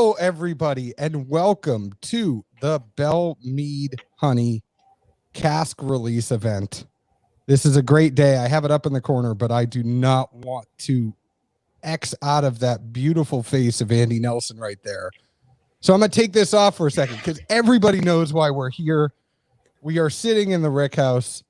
Hello, everybody, and welcome to the Belle Meade Honey Cask release event. This is a great day. I have it up in the corner, but I do not want to X out of that beautiful face of Andy Nelson right there. So I'm going to take this off for a second because everybody knows why we're here. We are sitting in the Rick House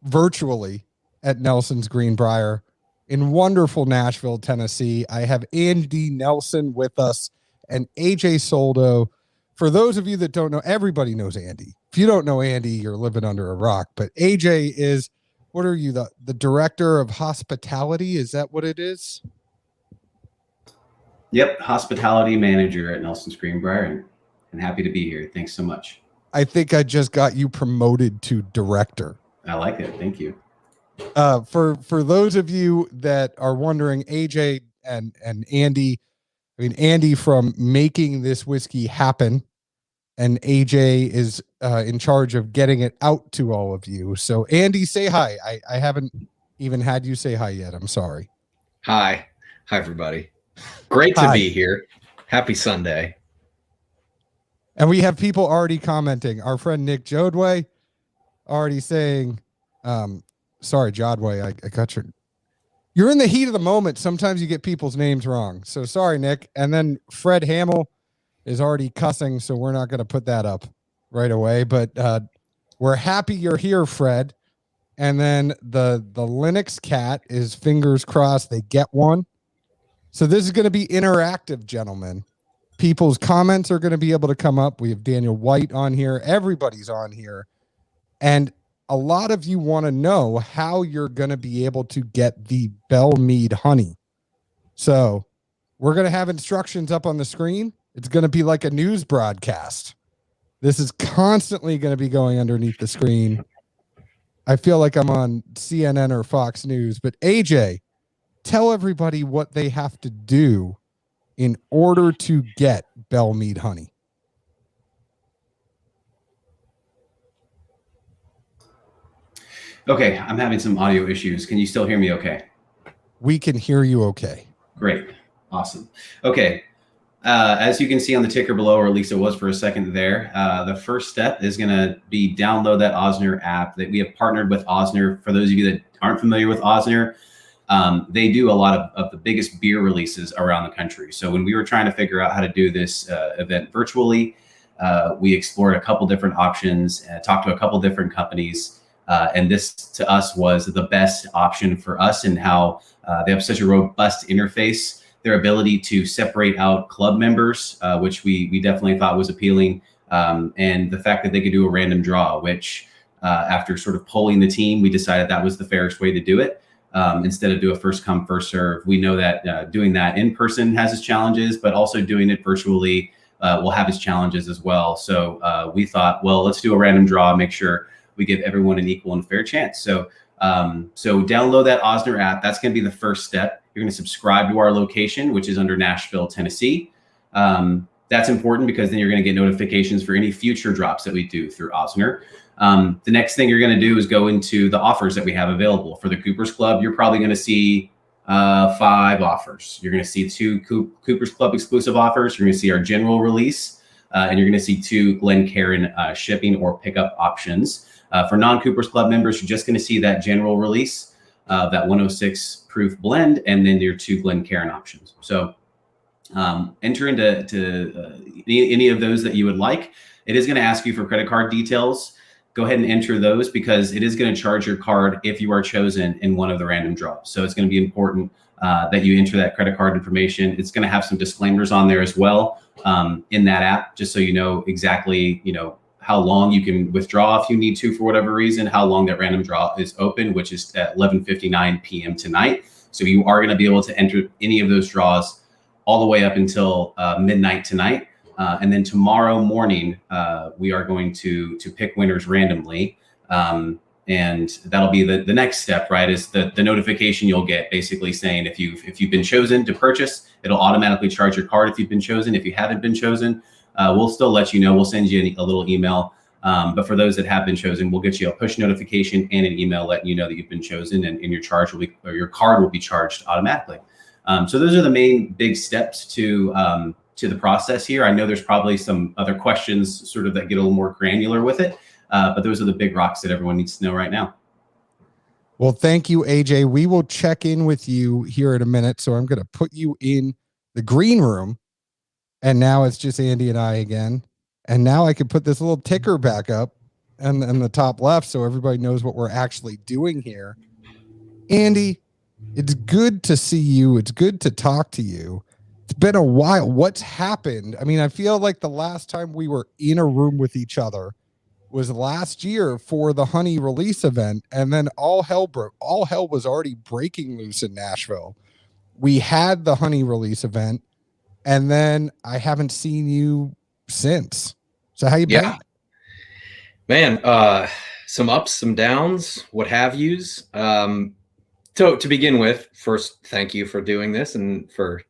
virtually at Nelson's Greenbrier in wonderful Nashville, Tennessee. I have Andy Nelson with us and AJ Soldo. For those of you that don't know, everybody knows Andy. If you don't know Andy, you're living under a rock. But AJ is, what are you, the director of hospitality? Is that what it is? Yep, hospitality manager at Nelson's Greenbrier, and happy to be here. Thanks so much. I think I just got you promoted to director. I like it. Thank you. For those of you that are wondering, AJ and Andy, I mean, Andy from making this whiskey happen, and AJ is in charge of getting it out to all of you. So Andy, say hi. I haven't even had you say hi yet. I'm sorry. Hi everybody. Great to be here. Happy Sunday. And we have people already commenting. Our friend Nick Jodway already saying, sorry, Jodway, I got you're in the heat of the moment. Sometimes you get people's names wrong. So sorry, Nick. And then Fred Hamill is already cussing, so we're not going to put that up right away. But we're happy you're here, Fred. And then the Linux cat is fingers crossed they get one. So this is going to be interactive, gentlemen. People's comments are going to be able to come up. We have Daniel White on here. Everybody's on here. And a lot of you want to know how you're going to be able to get the Belle Meade honey. So we're going to have instructions up on the screen. It's going to be like a news broadcast. This is constantly going to be going underneath the screen. I feel like I'm on CNN or Fox News. But AJ, tell everybody what they have to do in order to get Belle Meade honey. Okay, I'm having some audio issues. Can you still hear me okay? We can hear you okay. Great. Awesome. Okay. As you can see on the ticker below, or at least it was for a second there, the first step is going to be download that Oznr app. That we have partnered with Oznr. For those of you that aren't familiar with Oznr, they do a lot of the biggest beer releases around the country. So when we were trying to figure out how to do this event virtually, we explored a couple different options, talked to a couple different companies. And this to us was the best option for us, and how they have such a robust interface. Their ability to separate out club members, which we definitely thought was appealing. And the fact that they could do a random draw, which after sort of polling the team, we decided that was the fairest way to do it. Instead of do a first come, first serve. We know that doing that in person has its challenges, but also doing it virtually will have its challenges as well. So we thought, well, let's do a random draw, make sure we give everyone an equal and fair chance. So download that Oznr app. That's going to be the first step. You're going to subscribe to our location, which is under Nashville, Tennessee. That's important because then you're going to get notifications for any future drops that we do through Oznr. The next thing you're going to do is go into the offers that we have available. For the Cooper's Club, you're probably going to see 5 offers. You're going to see 2 Cooper's Club exclusive offers. You're going to see our general release, and you're going to see 2 Glencairn shipping or pickup options. For non-Cooper's Club members, you're just going to see that general release of that 106 proof blend, and then your 2 Glencairn options. So enter into any of those that you would like. It is going to ask you for credit card details. Go ahead and enter those because it is going to charge your card if you are chosen in one of the random draws. So it's going to be important that you enter that credit card information. It's going to have some disclaimers on there as well in that app, just so you know exactly, how long you can withdraw if you need to for whatever reason, how long that random draw is open, which is at 11:59 p.m. tonight. So you are going to be able to enter any of those draws all the way up until midnight tonight. And then tomorrow morning, we are going to pick winners randomly. And that'll be the next step, right? Is the notification you'll get basically saying if you've been chosen to purchase, it'll automatically charge your card if you've been chosen. If you haven't been chosen, we'll still let you know. We'll send you a little email. But for those that have been chosen, we'll get you a push notification and an email letting you know that you've been chosen, and your card will be charged automatically. So those are the main big steps to to the process here. I know there's probably some other questions sort of that get a little more granular with it, but those are the big rocks that everyone needs to know right now. Well, thank you, AJ. We will check in with you here in a minute. So I'm going to put you in the green room. And now it's just Andy and I again. And now I can put this little ticker back up and the top left so everybody knows what we're actually doing here. Andy, it's good to see you. It's good to talk to you. It's been a while. What's happened? I mean, I feel like the last time we were in a room with each other was last year for the Honey release event, and then all hell broke. All hell was already breaking loose in Nashville. We had the Honey release event, and then I haven't seen you since. So how you been? Man, some ups, some downs, what have yous. So to begin with, first, thank you for doing this and for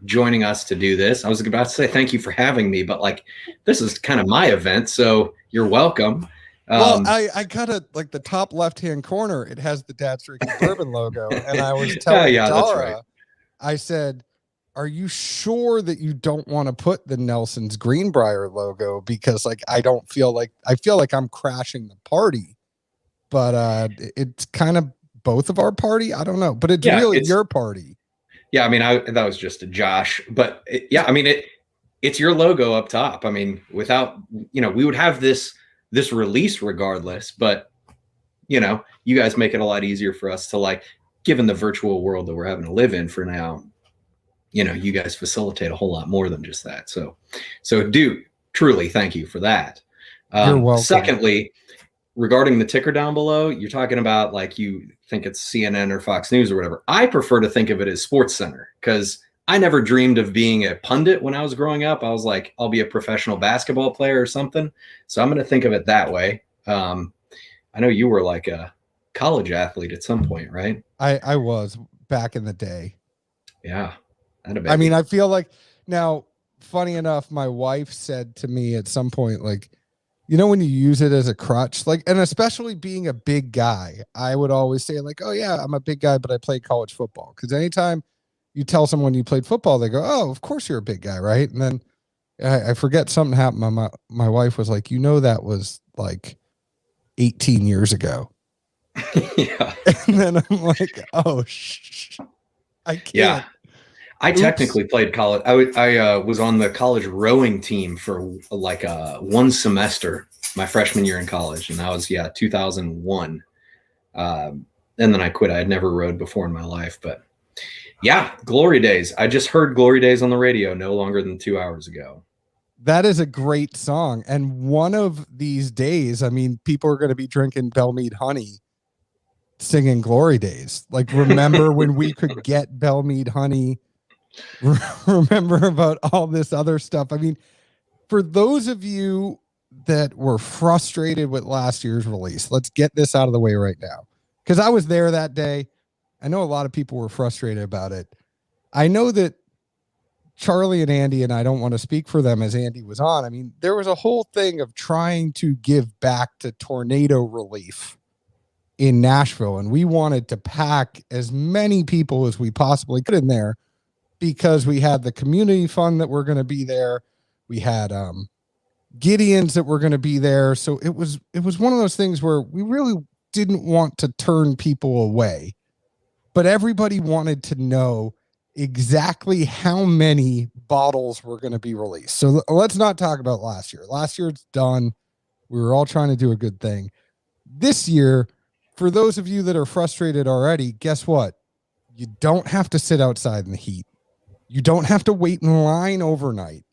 joining us to do this. I was about to say thank you for having me, but like this is kind of my event, so you're welcome. Well, I got like the top left-hand corner. It has the Dad's Drinking Bourbon logo, and I was telling Dara, that's right. I said, "Are you sure that you don't want to put the Nelson's Greenbrier logo? Because like I feel like I'm crashing the party, but it's kind of both of our party. I don't know, but it's really your party." Yeah, I mean, that was just a Josh, but I mean, it's your logo up top. I mean, without, we would have this release regardless, but you guys make it a lot easier for us to, like, given the virtual world that we're having to live in for now, you guys facilitate a whole lot more than just that. So do truly thank you for that. You're welcome. Secondly, regarding the ticker down below, you're talking about like you think it's CNN or Fox News or whatever. I prefer to think of it as Sports Center because I never dreamed of being a pundit when I was growing up. I was like, I'll be a professional basketball player or something. So I'm going to think of it that way. I know you were like a college athlete at some point, right? I was back in the day. Yeah. I mean, I feel like now, funny enough, my wife said to me at some point, like, when you use it as a crutch, like, and especially being a big guy, I would always say like, oh yeah, I'm a big guy, but I played college football. Cause anytime you tell someone you played football, they go, oh, of course you're a big guy. Right. And then I forget something happened. My wife was like, that was like 18 years ago. Yeah. And then I'm like, oh, I can't. Yeah. I technically played college. I was on the college rowing team for like one semester, my freshman year in college. And that was, 2001. And then I quit. I had never rowed before in my life, but yeah, Glory Days. I just heard Glory Days on the radio no longer than 2 hours ago. That is a great song. And one of these days, I mean, people are going to be drinking Belle Meade honey, singing Glory Days. Like, remember when we could get Belle Meade honey? Remember about all this other stuff. I mean, for those of you that were frustrated with last year's release, let's get this out of the way right now. Because I was there that day. I know a lot of people were frustrated about it. I know that Charlie and Andy, and I don't want to speak for them as Andy was on. I mean, there was a whole thing of trying to give back to tornado relief in Nashville. And we wanted to pack as many people as we possibly could in there, because we had the community fund that were going to be there. We had Gideons that were going to be there. So it was one of those things where we really didn't want to turn people away, but everybody wanted to know exactly how many bottles were going to be released. So let's not talk about last year. Last year it's done. We were all trying to do a good thing. This year, for those of you that are frustrated already, guess what? You don't have to sit outside in the heat. You don't have to wait in line overnight.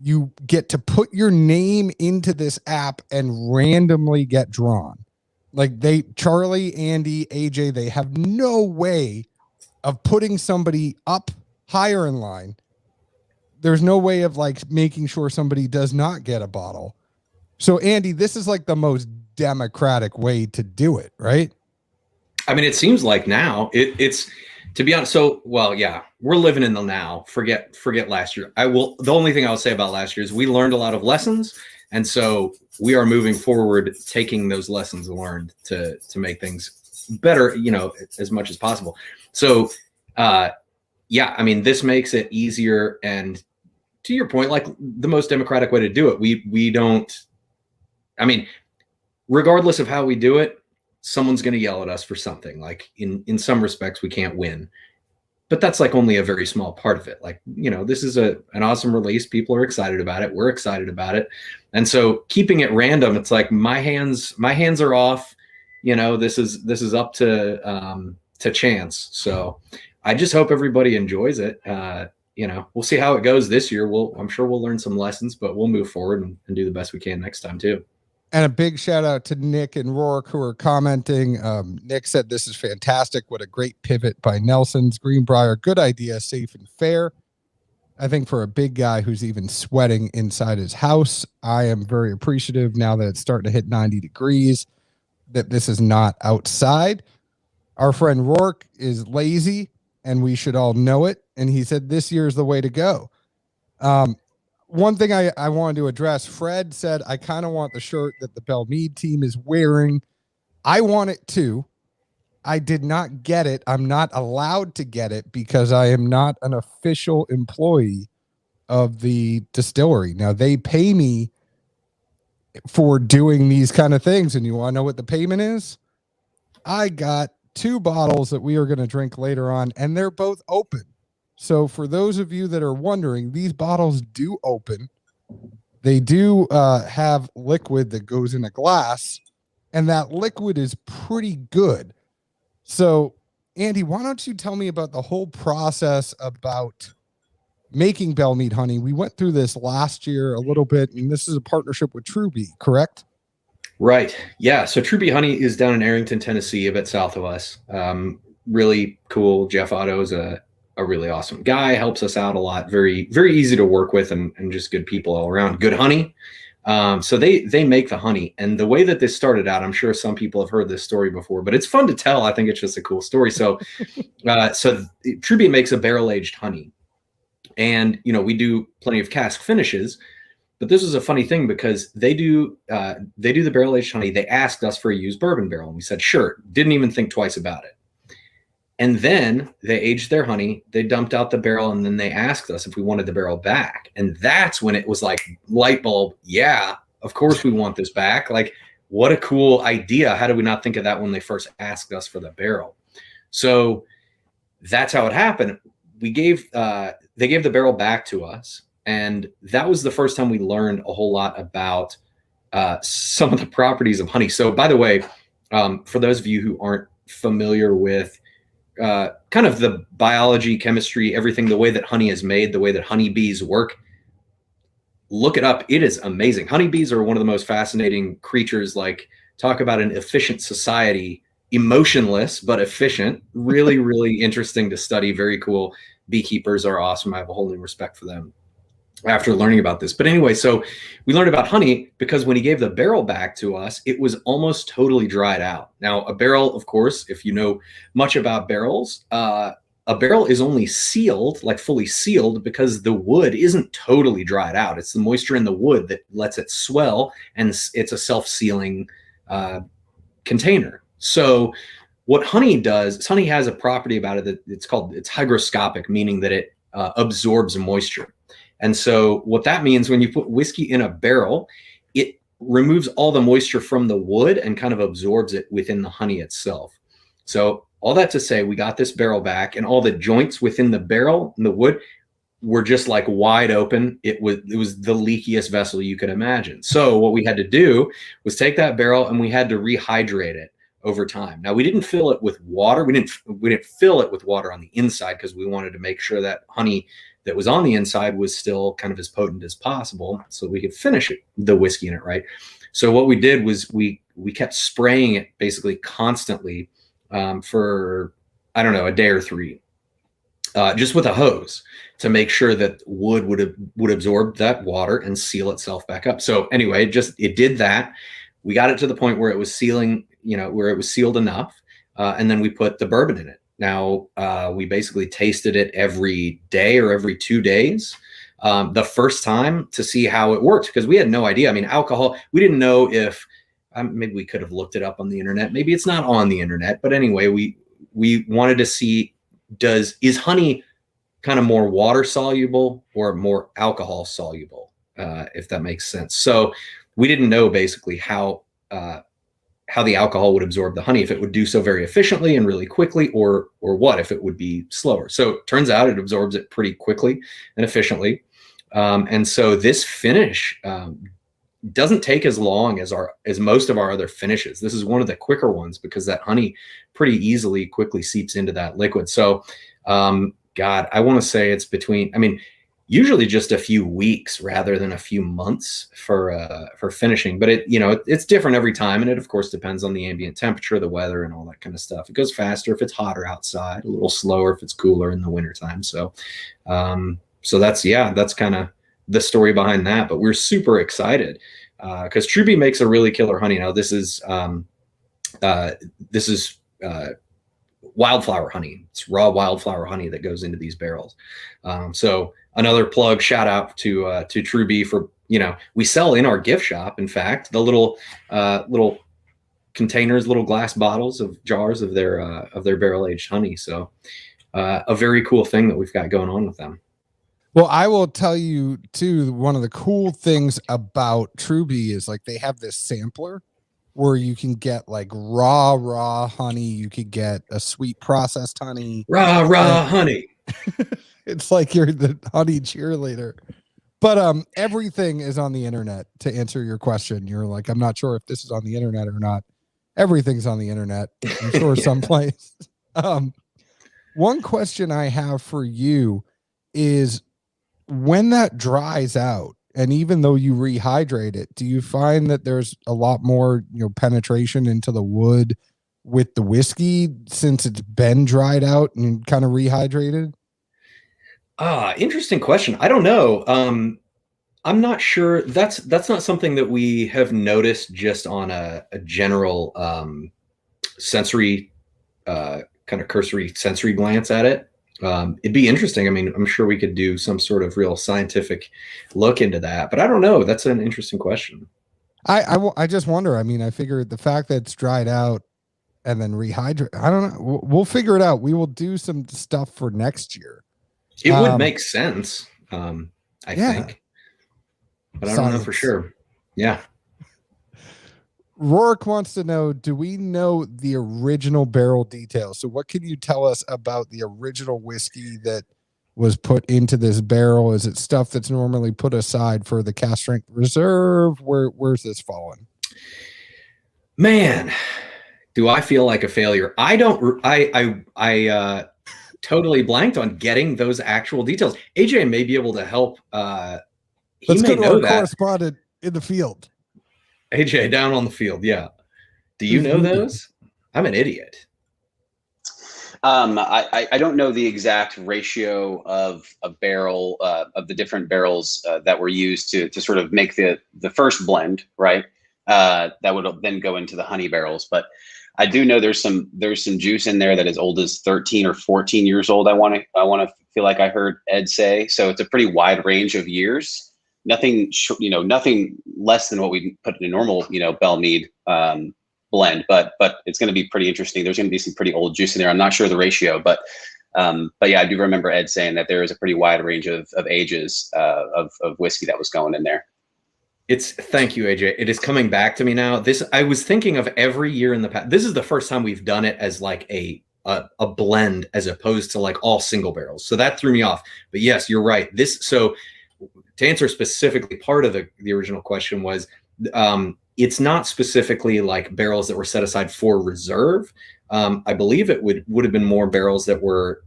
You get to put your name into this app and randomly get drawn. Like Charlie, Andy, AJ, they have no way of putting somebody up higher in line. There's no way of like making sure somebody does not get a bottle. So Andy, this is like the most democratic way to do it, right? I mean, it seems like now it's, to be honest, we're living in the now. Forget last year. The only thing I'll say about last year is we learned a lot of lessons. And so we are moving forward, taking those lessons learned to make things better, as much as possible. So, I mean, this makes it easier. And to your point, like the most democratic way to do it. We don't, I mean, regardless of how we do it, someone's going to yell at us for something. Like in some respects, we can't win, but that's like only a very small part of it. Like, this is an awesome release. People are excited about it. We're excited about it. And so keeping it random, it's like my hands are off. This is up to chance. So I just hope everybody enjoys it. We'll see how it goes this year. I'm sure we'll learn some lessons, but we'll move forward and do the best we can next time too. And a big shout out to Nick and Rourke who are commenting. Nick said, "This is fantastic. What a great pivot by Nelson's Greenbrier. Good idea, safe and fair." I think for a big guy who's even sweating inside his house, I am very appreciative now that it's starting to hit 90 degrees, that this is not outside. Our friend Rourke is lazy and we should all know it. And he said, this year is the way to go. One thing I wanted to address, Fred said, I kind of want the shirt that the Belle Meade team is wearing. I want it too. I did not get it. I'm not allowed to get it because I am not an official employee of the distillery. Now they pay me for doing these kind of things. And you want to know what the payment is? I got 2 bottles that we are going to drink later on, and they're both open. So for those of you that are wondering, these bottles do open. They do have liquid that goes in a glass, and that liquid is pretty good. So, Andy, why don't you tell me about the whole process about making Belle Meade honey? We went through this last year a little bit, and this is a partnership with True Bee, correct? Right. Yeah. So True Bee Honey is down in Arrington, Tennessee, a bit south of us. Really cool. Jeff Otto is a really awesome guy, helps us out a lot. Very, very easy to work with and just good people all around. Good honey. So they make the honey. And the way that this started out, I'm sure some people have heard this story before, but it's fun to tell. I think it's just a cool story. So True Bee makes a barrel-aged honey. And, we do plenty of cask finishes. But this is a funny thing because they do the barrel-aged honey. They asked us for a used bourbon barrel. And we said, sure. Didn't even think twice about it. And then they aged their honey. They dumped out the barrel. And then they asked us if we wanted the barrel back. And that's when it was like light bulb. Yeah, of course we want this back. Like, what a cool idea. How did we not think of that when they first asked us for the barrel? So that's how it happened. They gave the barrel back to us. And that was the first time we learned a whole lot about some of the properties of honey. So, by the way, for those of you who aren't familiar with kind of the biology, chemistry, everything, the way that honey is made, the way that honeybees work, look it up. It is amazing. Honeybees are one of the most fascinating creatures. Like, talk about an efficient society, emotionless, but efficient. Really, really interesting to study. Very cool. Beekeepers are awesome. I have a whole new respect for them after learning about this. But anyway, so we learned about honey because when he gave the barrel back to us, it was almost totally dried out. Now, a barrel, of course, if you know much about barrels, a barrel is only sealed, like fully sealed, because the wood isn't totally dried out. It's the moisture in the wood that lets it swell, and it's a self-sealing container. So what honey does, honey has a property about it that it's hygroscopic, meaning that it absorbs moisture. And so what that means, when you put whiskey in a barrel, it removes all the moisture from the wood and kind of absorbs it within the honey itself. So all that to say, we got this barrel back, and all the joints within the barrel and the wood were just like wide open. It was the leakiest vessel you could imagine. So what we had to do was take that barrel and we had to rehydrate it over time. Now, we didn't fill it with water. We didn't fill it with water on the inside because we wanted to make sure that honey that was on the inside was still kind of as potent as possible so we could finish the whiskey in it, right? So what we did was we kept spraying it basically constantly for, I don't know, a day or 3, just with a hose to make sure that wood would absorb that water and seal itself back up. So anyway, it did that. We got it to the point where it was sealing, where it was sealed enough. And then we put the bourbon in it. Now, we basically tasted it every day or every 2 days the first time to see how it worked, because we had no idea. I mean, alcohol, we didn't know if maybe we could have looked it up on the internet. Maybe it's not on the internet. But anyway, we wanted to see, is honey kind of more water soluble or more alcohol soluble, if that makes sense. So we didn't know basically how the alcohol would absorb the honey, if it would do so very efficiently and really quickly, or what if it would be slower. So it turns out it absorbs it pretty quickly and efficiently. And so this finish doesn't take as long as most of our other finishes. This is one of the quicker ones because that honey pretty easily quickly seeps into that liquid. So God, I want to say it's usually just a few weeks rather than a few months for finishing, but it's different every time. And it of course depends on the ambient temperature, the weather, and all that kind of stuff. It goes faster if it's hotter outside, a little slower if it's cooler in the wintertime. So that's kind of the story behind that, but we're super excited because True Bee makes a really killer honey. Now this is wildflower honey. It's raw wildflower honey that goes into these barrels. So another plug, shout out to True Bee for, we sell in our gift shop, in fact, the little containers, little glass bottles of jars of their barrel aged honey. So a very cool thing that we've got going on with them. Well, I will tell you too, one of the cool things about True Bee is like they have this sampler where you can get like raw honey. You could get a sweet processed honey. Raw honey. It's like you're the honey cheerleader. But everything is on the internet. To answer your question, you're like, I'm not sure if this is on the internet or not. Everything's on the internet. I'm sure someplace. One question I have for you is, when that dries out, and even though you rehydrate it, do you find that there's a lot more, penetration into the wood with the whiskey since it's been dried out and kind of rehydrated? Interesting question. I don't know. I'm not sure. That's not something that we have noticed just on a general sensory kind of cursory sensory glance at it. It'd be interesting. I'm sure we could do some sort of real scientific look into that, but I don't know. That's an interesting question. I just wonder. I figured the fact that it's dried out and then rehydrate, I don't know. We'll figure it out. We will do some stuff for next year. It would make sense. I think, but I don't know for sure. Yeah. Rourke wants to know, do we know the original barrel details? So what can you tell us about the original whiskey that was put into this barrel? Is it stuff that's normally put aside for the cask strength reserve? Where's this falling? Man, do I feel like a failure? I totally blanked on getting those actual details. AJ may be able to help. Let's go to our correspondent in the field. AJ down on the field. Yeah. Do you know those? I'm an idiot. I don't know the exact ratio of a barrel of the different barrels that were used to sort of make the first blend, right? That would then go into the honey barrels. But I do know there's some juice in there that is old as 13 or 14 years old. I want to feel like I heard Ed say. So it's a pretty wide range of years. Nothing less than what we put in a normal, Belle Meade blend, but it's going to be pretty interesting. There's going to be some pretty old juice in there. I'm not sure the ratio, but yeah, I do remember Ed saying that there is a pretty wide range of ages of whiskey that was going in there. Thank you, AJ. It is coming back to me now. I was thinking of every year in the past. This is the first time we've done it as like a blend as opposed to like all single barrels. So that threw me off. But yes, you're right. So to answer specifically, part of the original question was, it's not specifically like barrels that were set aside for reserve. I believe it would have been more barrels that were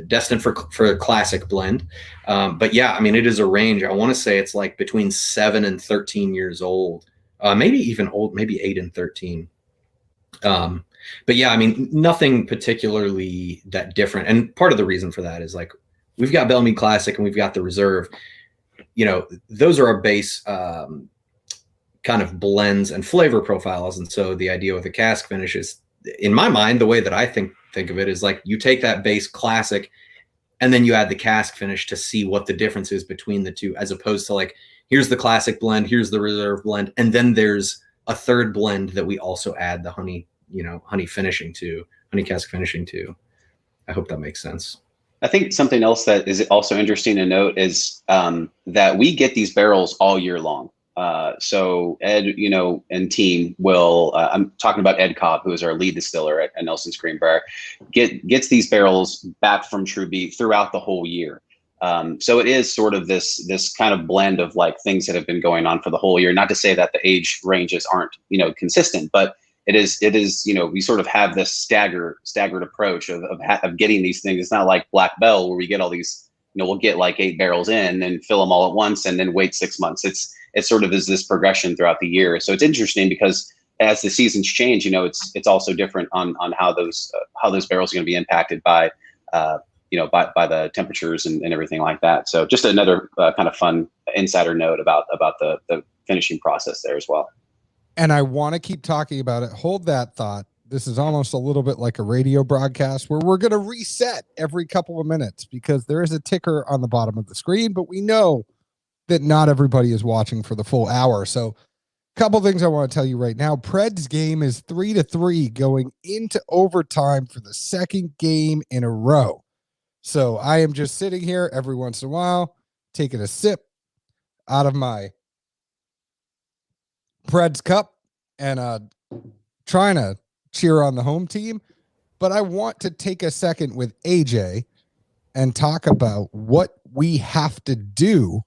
destined for a classic blend. But yeah, it is a range. I want to say it's like between 7 and 13 years old, maybe even old, maybe 8 and 13. But yeah, nothing particularly that different. And part of the reason for that is like, we've got Belle Meade Classic and we've got the Reserve. Those are our base kind of blends and flavor profiles. And so the idea with a cask finish is, in my mind, the way that I think of it is like you take that base classic and then you add the cask finish to see what the difference is between the two, as opposed to like, here's the classic blend, here's the Reserve blend, and then there's a third blend that we also add the honey, honey cask finishing to. I hope that makes sense. I think something else that is also interesting to note is that we get these barrels all year long. So Ed, and team will, I'm talking about Ed Cobb, who is our lead distiller at Nelson's Greenbrier, gets these barrels back from True Beat throughout the whole year. So it is sort of this kind of blend of like things that have been going on for the whole year. Not to say that the age ranges aren't, consistent, but it is, we sort of have this staggered approach of getting these things. It's not like Black Belle where we get all these, we'll get like 8 barrels in and fill them all at once and then wait 6 months. It sort of is this progression throughout the year. So it's interesting because as the seasons change, it's also different on how those barrels are going to be impacted by, by the temperatures and everything like that. So just another kind of fun insider note about the finishing process there as well. And I want to keep talking about it. Hold that thought. This is almost a little bit like a radio broadcast where we're going to reset every couple of minutes because there is a ticker on the bottom of the screen, but we know that not everybody is watching for the full hour. So a couple things I want to tell you right now. Pred's game is 3-3 going into overtime for the second game in a row. So I am just sitting here every once in a while, taking a sip out of my Pred's cup and trying to cheer on the home team. But I want to take a second with AJ and talk about what we have to do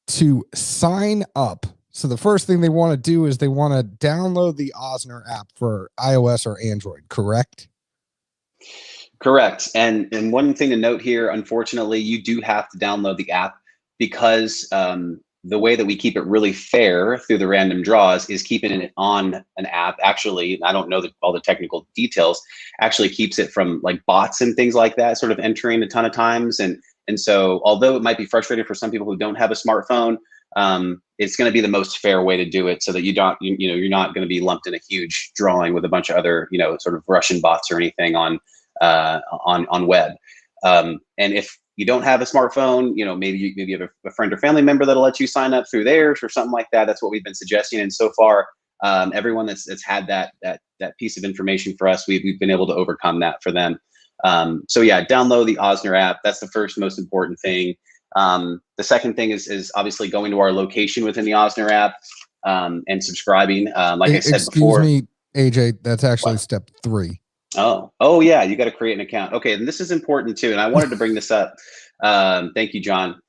to sign up. So the first thing they want to do is they want to download the Oznr app for iOS or Android, correct? Correct. And one thing to note here, unfortunately, you do have to download the app because the way that we keep it really fair through the random draws is keeping it on an app. Actually, I don't know all the technical details, actually keeps it from like bots and things like that sort of entering a ton of times. And so although it might be frustrating for some people who don't have a smartphone, it's going to be the most fair way to do it so that you're not going to be lumped in a huge drawing with a bunch of other, sort of Russian bots or anything on web. And if you don't have a smartphone, maybe you have a friend or family member that'll let you sign up through theirs or something like that. That's what we've been suggesting. And so far, everyone that's had that piece of information for us, we've been able to overcome that for them. So yeah, download the Oznr app. That's the first most important thing. The second thing is obviously going to our location within the Oznr app and subscribing. Like I said before. Excuse me, AJ, that's actually step 3. Oh yeah, you got to create an account. Okay, and this is important too, and I wanted to bring this up. Thank you, John.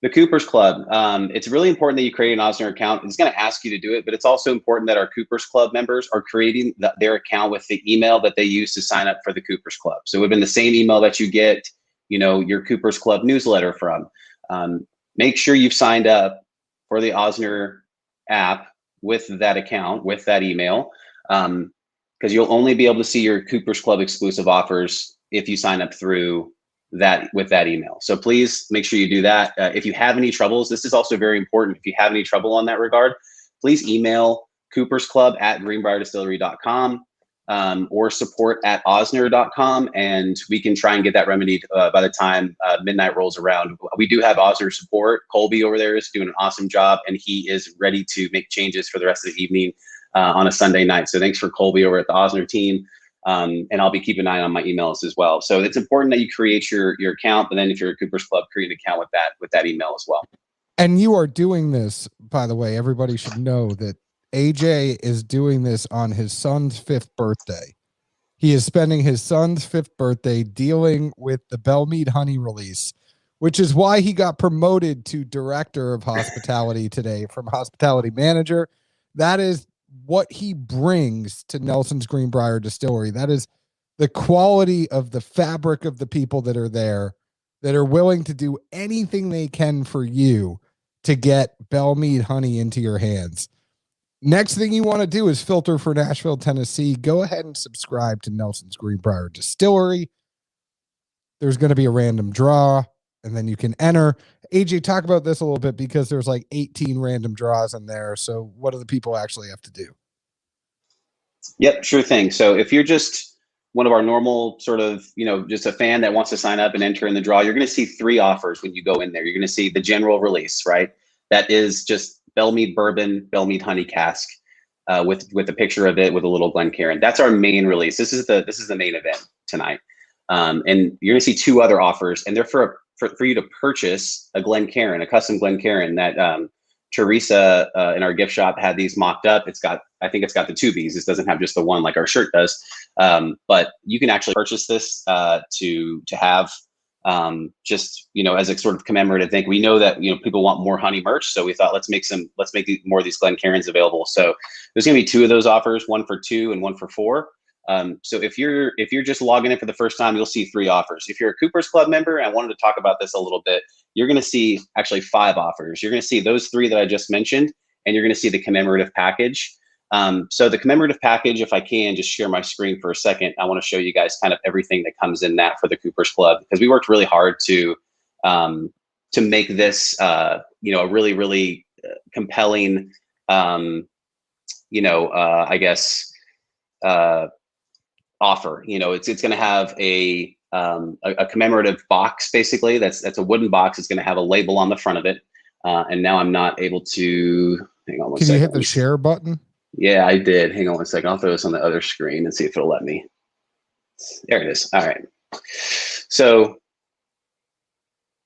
The Coopers Club. It's really important that you create an Oznr account. It's going to ask you to do it, but it's also important that our Coopers Club members are creating their account with the email that they use to sign up for the Coopers Club. So it would have been the same email that you get, your Coopers Club newsletter from. Make sure you've signed up for the Oznr app with that account, with that email. Because you'll only be able to see your Coopers Club exclusive offers if you sign up through that with that email. So please make sure you do that. If you have any troubles, this is also very important. If you have any trouble on that regard, please email coopersclub@greenbrierdistillery.com or support@oznr.com, and we can try and get that remedied by the time midnight rolls around. We do have Oznr support. Colby over there is doing an awesome job, and he is ready to make changes for the rest of the evening on a Sunday night. So thanks for Colby over at the Oznr team. And I'll be keeping an eye on my emails as well. So it's important that you create your account, but then if you're a Coopers Club, create an account with that email as well. And you are doing this, by the way, everybody should know that AJ is doing this on his son's 5th birthday. He is spending his son's 5th birthday dealing with the Belle Meade Honey release, which is why he got promoted to director of hospitality today from hospitality manager. That is what he brings to Nelson's Greenbrier Distillery. That is the quality of the fabric of the people that are there, that are willing to do anything they can for you to get Belle Meade honey into your hands. Next thing you want to do is filter for Nashville, Tennessee. Go ahead and subscribe to Nelson's Greenbrier Distillery. There's going to be a random draw, and then you can enter. AJ, talk about this a little bit because there's like 18 random draws in there. So what do the people actually have to do? Yep, sure thing. So if you're just one of our normal sort of, just a fan that wants to sign up and enter in the draw, you're going to see 3 offers when you go in there. You're going to see the general release, right? That is just Belle Meade Bourbon, Belle Meade Honey Cask with a picture of it with a little Glencairn. That's our main release. This is the main event tonight. And you're going to see two other offers, and they're for you to purchase a Glencairn, a custom Glencairn that Teresa in our gift shop had these mocked up. I think it's got the two Bs. This doesn't have just the one like our shirt does. But you can actually purchase this to have just, as a sort of commemorative thing. We know that, people want more honey merch. So we thought, let's make more of these Glencairns available. So there's going to be two of those offers, one for $2 and one for $4. So if you're just logging in for the first time, you'll see 3 offers. If you're a Cooper's Club member, and I wanted to talk about this a little bit, you're going to see actually 5 offers. You're going to see those 3 that I just mentioned, and you're going to see the commemorative package. So the commemorative package, if I can just share my screen for a second, I want to show you guys kind of everything that comes in that for the Cooper's Club, because we worked really hard to make this, a really, really compelling, I guess, offer. It's going to have a commemorative box, basically. That's a wooden box. It's going to have a label on the front of it. And now I'm not able to, hang on one second. Can you hit the share button? Yeah, I did. Hang on one second. I'll throw this on the other screen and see if it'll let me. There it is. All right. So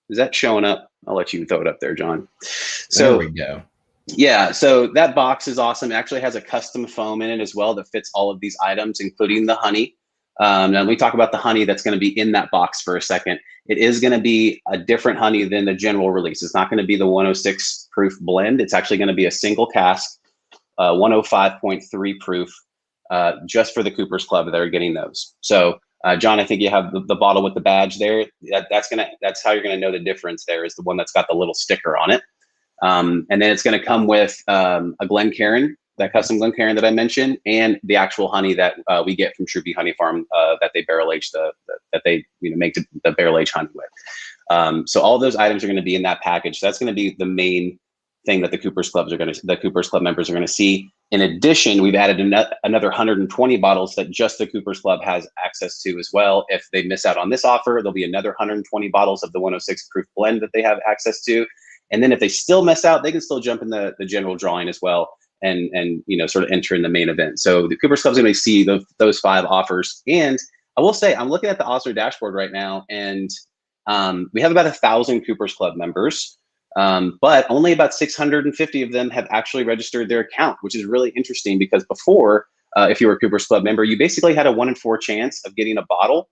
is that showing up? I'll let you throw it up there, John. So there we go. Yeah, so that box is awesome. It actually has a custom foam in it as well that fits all of these items, including the honey. Now we talk about the honey that's going to be in that box for a second. It is going to be a different honey than the general release. It's not going to be the 106 proof blend. It's actually going to be a single cask, 105.3 proof, just for the Cooper's Club that are getting those. So John, I think you have the bottle with the badge there. That's how you're going to know the difference. There is the one that's got the little sticker on it. And then it's going to come with a Glencairn, that custom Glencairn that I mentioned, and the actual honey that we get from True Bee Honey Farm that they barrel age that they make the barrel age honey with. So all those items are going to be in that package. So that's going to be the main thing that the Cooper's Club members are going to see. In addition, we've added another 120 bottles that just the Cooper's Club has access to as well. If they miss out on this offer, there'll be another 120 bottles of the 106 proof blend that they have access to. And then if they still miss out, they can still jump in the general drawing as well and sort of enter in the main event. So the Cooper's Club's going to see those 5 offers. And I will say, I'm looking at the Oznr dashboard right now, and we have about 1,000 Cooper's Club members, but only about 650 of them have actually registered their account, which is really interesting because before, if you were a Cooper's Club member, you basically had a 1 in 4 chance of getting a bottle.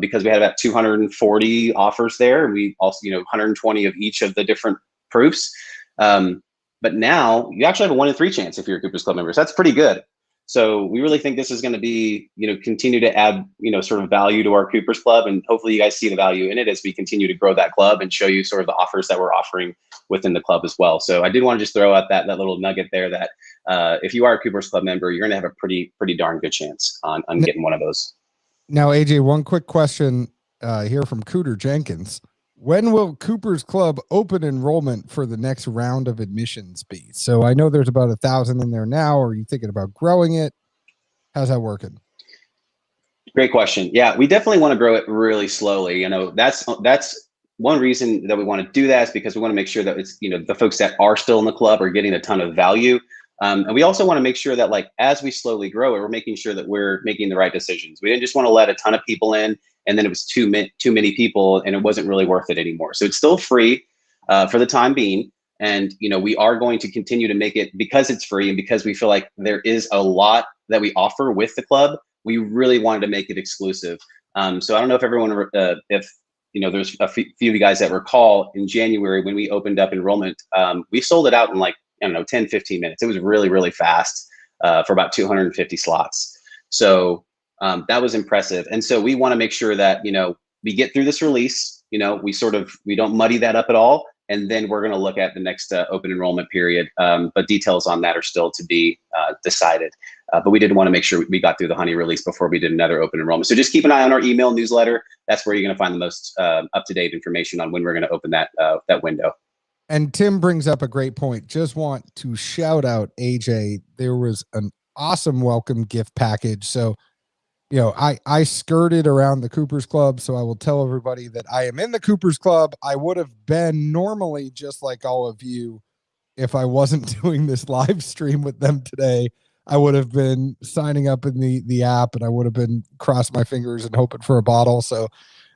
Because we had about 240 offers there, and we also, 120 of each of the different proofs. But now you actually have a 1 in 3 chance if you're a Cooper's Club member. So that's pretty good. So we really think this is going to be, continue to add, sort of value to our Cooper's Club, and hopefully you guys see the value in it as we continue to grow that club and show you sort of the offers that we're offering within the club as well. So I did want to just throw out that little nugget there that if you are a Cooper's Club member, you're going to have a pretty darn good chance on getting one of those. Now, AJ, one quick question here from Cooter Jenkins. When will Cooper's Club open enrollment for the next round of admissions be? So I know there's about 1,000 in there now. Are you thinking about growing it? How's that working? Great question. Yeah, we definitely want to grow it really slowly. That's one reason that we want to do that is because we want to make sure that it's, the folks that are still in the club are getting a ton of value. And we also want to make sure that, like, as we slowly grow it, we're making sure that we're making the right decisions. We didn't just want to let a ton of people in, and then it was too many people, and it wasn't really worth it anymore. So it's still free for the time being. And, we are going to continue to make it, because it's free and because we feel like there is a lot that we offer with the club. We really wanted to make it exclusive. So I don't know if everyone, there's a few of you guys that recall in January when we opened up enrollment, we sold it out in 10, 15 minutes. It was really, really fast for about 250 slots. So that was impressive. And so we want to make sure that, we get through this release, we don't muddy that up at all. And then we're going to look at the next open enrollment period. But details on that are still to be decided. But we did want to make sure we got through the honey release before we did another open enrollment. So just keep an eye on our email newsletter. That's where you're going to find the most up-to-date information on when we're going to open that window. And Tim brings up a great point. Just want to shout out AJ. There was an awesome welcome gift package. So, I skirted around the Cooper's Club. So I will tell everybody that I am in the Cooper's Club. I would have been normally just like all of you if I wasn't doing this live stream with them today. I would have been signing up in the app, and I would have been crossing my fingers and hoping for a bottle. So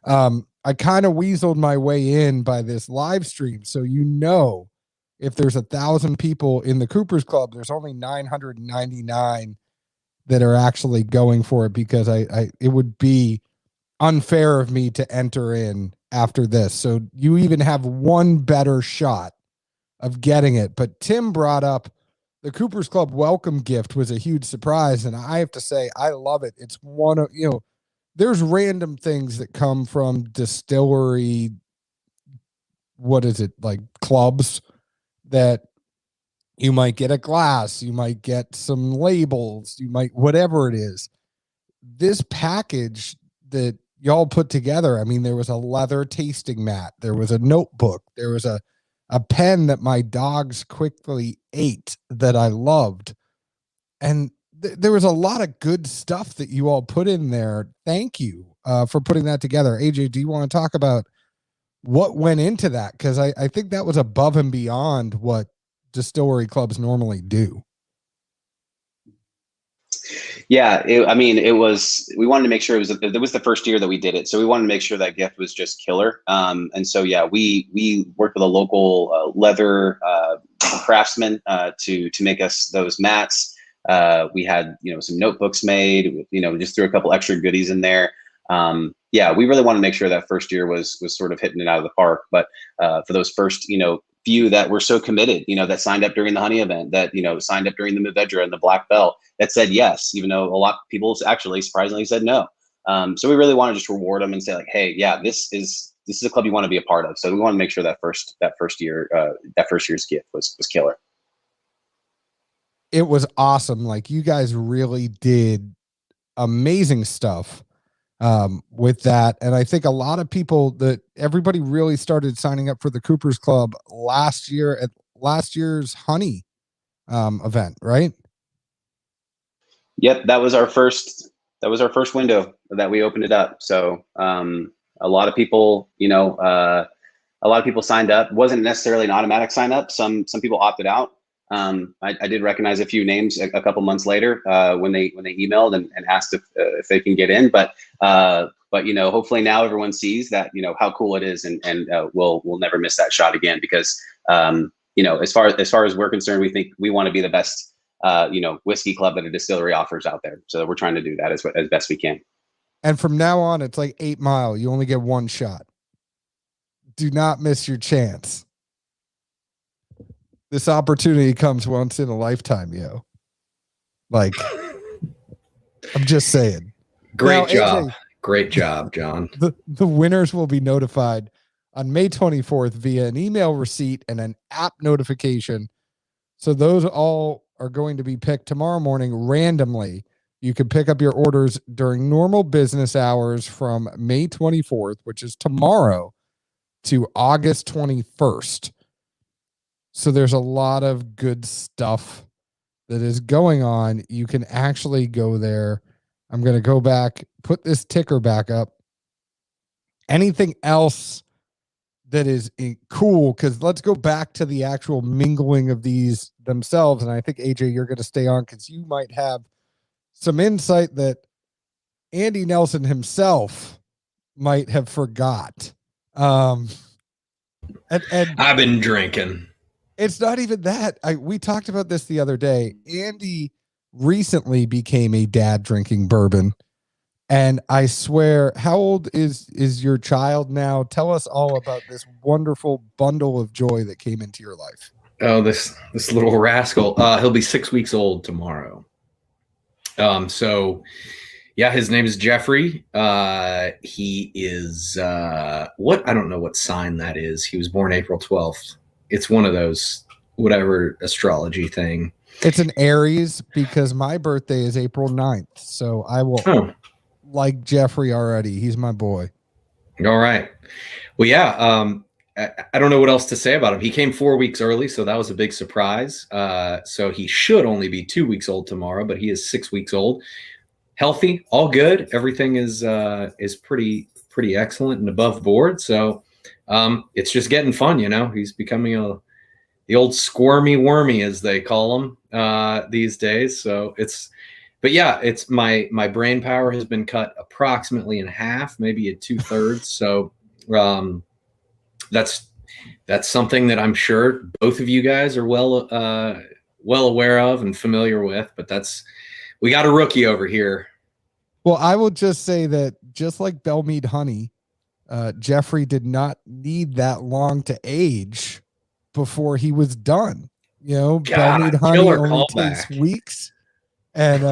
I kind of weaseled my way in by this live stream. So, if there's 1,000 people in the Cooper's Club, there's only 999 that are actually going for it, because it would be unfair of me to enter in after this. So you even have one better shot of getting it. But Tim brought up the Cooper's Club welcome gift was a huge surprise. And I have to say, I love it. It's one of, there's random things that come from distillery. What is it, like clubs, that you might get a glass, you might get some labels, you might, whatever it is. This package that y'all put together, I mean, there was a leather tasting mat, there was a notebook, there was a pen that my dogs quickly ate that I loved. And there was a lot of good stuff that you all put in there. Thank you for putting that together. AJ, do you want to talk about what went into that? Because I think that was above and beyond what distillery clubs normally do. Yeah, we wanted to make sure it was the first year that we did it. So we wanted to make sure that gift was just killer. And so, yeah, we worked with a local leather craftsman to make us those mats. We had, some notebooks made, just threw a couple extra goodies in there. Yeah, we really want to make sure that first year was sort of hitting it out of the park. But for those first, few that were so committed, that signed up during the Honey event, that, signed up during the Meade and the Black Belle, that said yes, even though a lot of people actually surprisingly said no. So we really want to just reward them and say, like, hey, yeah, this is a club you want to be a part of. So we want to make sure that first year's gift was killer. It was awesome. Like, you guys really did amazing stuff with that. And I think a lot of everybody really started signing up for the Cooper's Club last year at last year's Honey event, right? Yep, that was our first window that we opened it up. So a lot of people, signed up. It wasn't necessarily an automatic sign up. Some people opted out. I did recognize a few names a couple months later when they emailed and asked if they can get in. But hopefully now everyone sees that how cool it is, and we'll never miss that shot again, because as far as we're concerned, we think we want to be the best whiskey club that a distillery offers out there. So we're trying to do that as best we can. And from now on, it's like 8 Mile. You only get one shot. Do not miss your chance. This opportunity comes once in a lifetime, yo. Like, I'm just saying. Great job. AJ, great job, John. The winners will be notified on May 24th via an email receipt and an app notification. So those all are going to be picked tomorrow morning randomly. You can pick up your orders during normal business hours from May 24th, which is tomorrow, to August 21st. So there's a lot of good stuff that is going on. You can actually go there. I'm going to go back, put this ticker back up. Anything else that is cool? Because let's go back to the actual mingling of these themselves. And I think, AJ, you're going to stay on because you might have some insight that Andy Nelson himself might have forgot. And I've been drinking. It's not even that. We talked about this the other day. Andy recently became a dad drinking bourbon. And I swear, how old is your child now? Tell us all about this wonderful bundle of joy that came into your life. Oh, this little rascal. He'll be 6 weeks old tomorrow. So yeah, his name is Jeffrey. He is I don't know what sign that is. He was born April 12th. It's one of those, whatever astrology thing. It's an Aries because my birthday is April 9th. So I will like Jeffrey already. He's my boy. All right. Well, yeah. I don't know what else to say about him. He came 4 weeks early, so that was a big surprise. So he should only be 2 weeks old tomorrow, but he is 6 weeks old. Healthy, all good. Everything is pretty excellent and above board. So it's just getting fun, He's becoming the old squirmy wormy, as they call them these days. So but yeah, it's my brain power has been cut approximately in half, maybe at 2/3. So that's something that I'm sure both of you guys are well aware of and familiar with. But we got a rookie over here. Well, I will just say that just like Belle, Meade, Honey, Jeffrey did not need that long to age before he was done. You know, Belle, Meade, Honey only takes weeks, and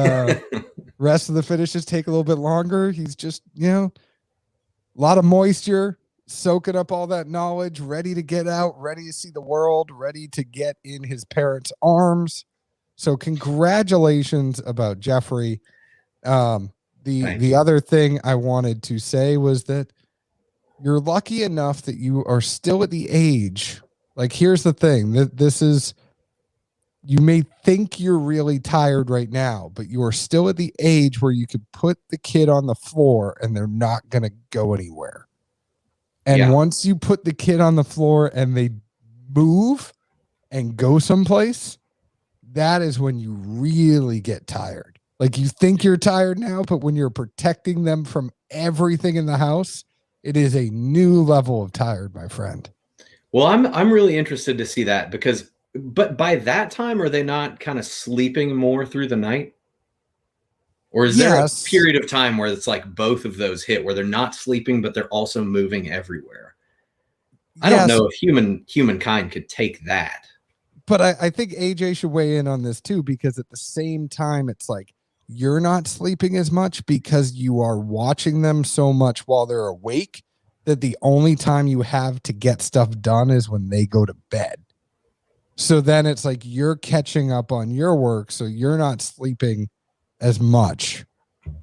rest of the finishes take a little bit longer. He's just, a lot of moisture, soaking up all that knowledge, ready to get out, ready to see the world, ready to get in his parents' arms. So congratulations about Jeffrey. The other thing I wanted to say was that you're lucky enough that you are still at the age. Like, here's the thing, this is, you may think you're really tired right now, but you are still at the age where you could put the kid on the floor and they're not going to go anywhere. And once you put the kid on the floor and they move and go someplace, that is when you really get tired. Like, you think you're tired now, but when you're protecting them from everything in the house, it is a new level of tired, my friend. Well, I'm really interested to see that but by that time, are they not kind of sleeping more through the night? Or is there a period of time where it's like both of those hit, where they're not sleeping, but they're also moving everywhere? I don't know if humankind could take that. But I think AJ should weigh in on this too, because at the same time, it's like, you're not sleeping as much because you are watching them so much while they're awake that the only time you have to get stuff done is when they go to bed. So then it's like you're catching up on your work, so you're not sleeping as much.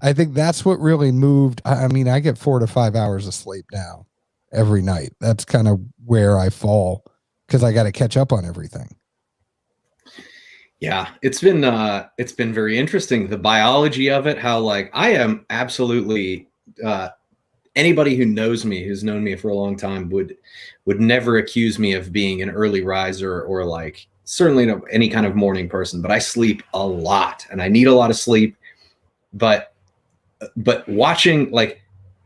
I think that's what really moved. I mean, I get 4 to 5 hours of sleep now every night. That's kind of where I fall because I got to catch up on everything. Yeah, it's been very interesting. The biology of it, how like I am absolutely anybody who knows me, who's known me for a long time would never accuse me of being an early riser or like certainly any kind of morning person, but I sleep a lot and I need a lot of sleep. But watching, like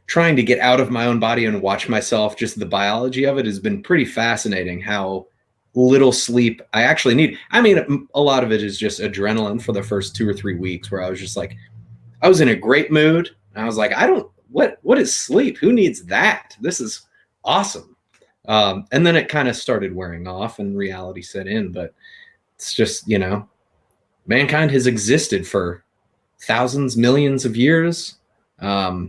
trying to get out of my own body and watch myself, just the biology of it has been pretty fascinating, how little sleep I actually need. I mean, a lot of it is just adrenaline for the first 2 or 3 weeks where I was just like, I was in a great mood. And I was like, what is sleep? Who needs that? This is awesome. And then it kind of started wearing off and reality set in, but it's just, mankind has existed for thousands, millions of years. I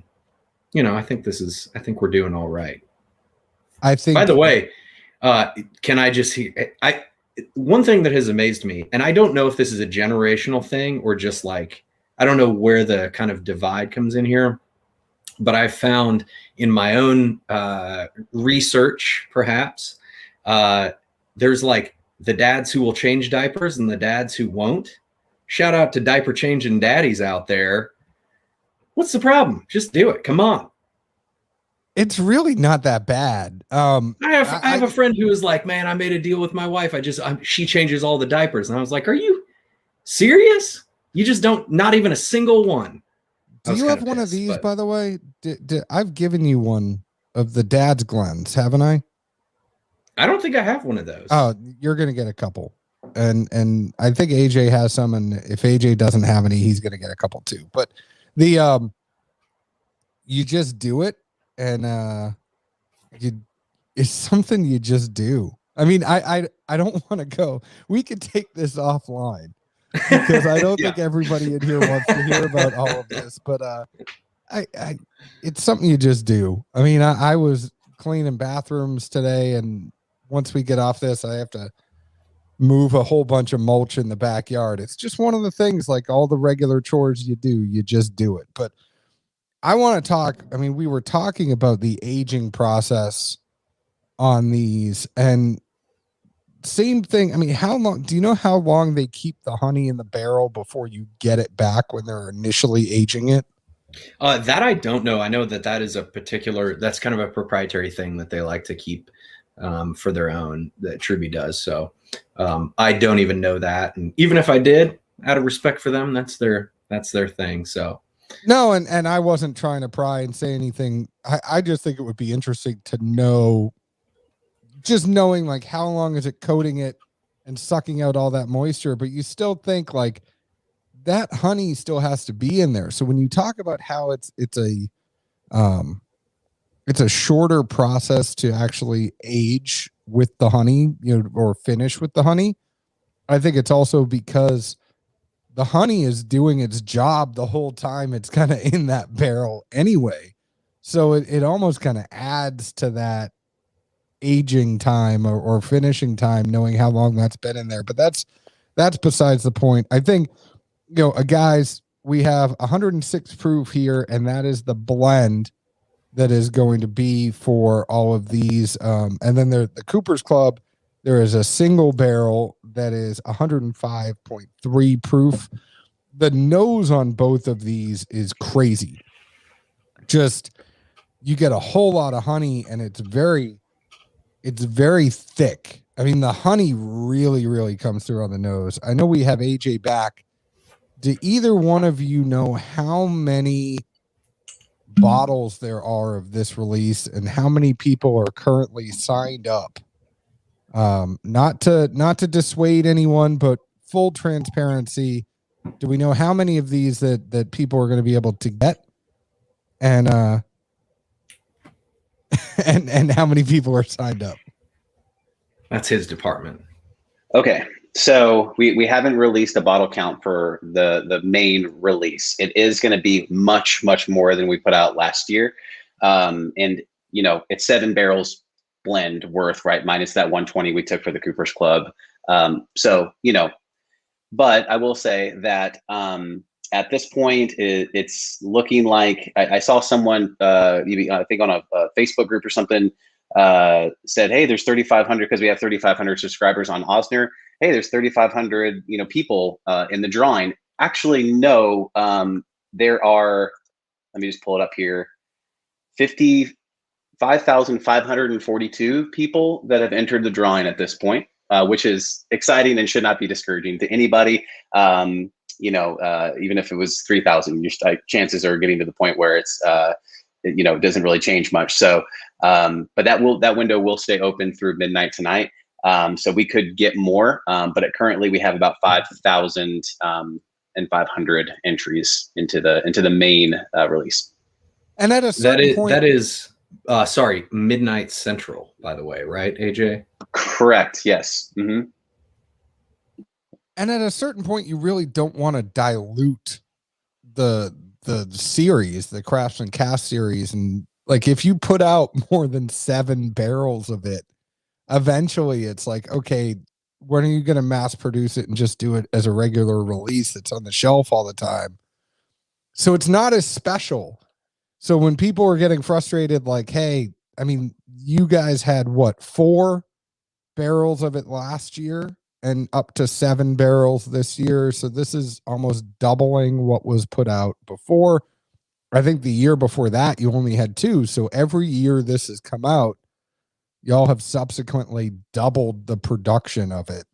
think we're doing all right. I think, by the way, can I just one thing that has amazed me, and I don't know if this is a generational thing or just like, I don't know where the kind of divide comes in here, but I found in my own research, perhaps, there's like the dads who will change diapers and the dads who won't. Shout out to diaper changing daddies out there. What's the problem? Just do it. Come on. It's really not that bad. I have a friend who was like, man, I made a deal with my wife. She changes all the diapers. And I was like, are you serious? You just not even a single one. Do you have one of these, by the way? I've given you one of the Dad's Glens, haven't I? I don't think I have one of those. Oh, you're going to get a couple. And I think AJ has some. And if AJ doesn't have any, he's going to get a couple too. But you just do it. And it's something you just do. I mean, I don't want to go. We could take this offline because I don't think everybody in here wants to hear about all of this. But it's something you just do. I mean, I was cleaning bathrooms today, and once we get off this, I have to move a whole bunch of mulch in the backyard. It's just one of the things, like all the regular chores you do, you just do it. But I want to talk. I mean, we were talking about the aging process on these, and same thing. I mean, how long do you know how long they keep the honey in the barrel before you get it back when they're initially aging it? That I don't know. I know that is that's kind of a proprietary thing that they like to keep for their own, that Truby does. So I don't even know that, and even if I did, out of respect for them, that's their thing. So No, and I wasn't trying to pry and say anything. I just think it would be interesting to know, just knowing like how long is it coating it and sucking out all that moisture, but you still think like that honey still has to be in there. So when you talk about how it's a shorter process to actually age with the honey, or finish with the honey, I think it's also because the honey is doing its job the whole time it's kind of in that barrel anyway. So it almost kind of adds to that aging time or finishing time, knowing how long that's been in there. But that's besides the point. I think, guys, we have 106 proof here, and that is the blend that is going to be for all of these. And then the Cooper's Club, there is a single barrel that is 105.3 proof. The nose on both of these is crazy. Just, you get a whole lot of honey, and it's very thick. I mean, the honey really, really comes through on the nose. I know we have AJ back. Do either one of you know how many bottles there are of this release and how many people are currently signed up? Not to dissuade anyone, but full transparency. Do we know how many of these that people are going to be able to get? And and how many people are signed up? that's his department. Okay, so we haven't released a bottle count for the main release. It is going to be much more than we put out last year, and it's 7 barrels blend worth, right, minus that 120 we took for the Cooper's Club. But I will say that at this point, it's looking like I saw someone, I think on a Facebook group or something, said, hey, there's 3,500 because we have 3,500 subscribers on Oznr. Hey, there's 3,500 people in the drawing. Actually, no, there are, let me just pull it up here, 55,542 people that have entered the drawing at this point, which is exciting and should not be discouraging to anybody. Even if it was 3,000, your chances are getting to the point where it's it doesn't really change much. So, but that window will stay open through midnight tonight. So we could get more, but currently we have about 5,500 entries into the main release. And at a certain point, that is midnight central, by the way, right, AJ? Correct. Yes. Mm-hmm. And at a certain point, you really don't want to dilute the series, the Craftsman Cast series. And like, if you put out more than 7 barrels of it, eventually it's like, okay, when are you going to mass produce it and just do it as a regular release that's on the shelf all the time? So it's not as special. So when people are getting frustrated, like, hey, I mean, you guys had 4 barrels of it last year and up to 7 barrels this year. So this is almost doubling what was put out before. I think the year before that, you only had 2. So every year this has come out, y'all have subsequently doubled the production of it,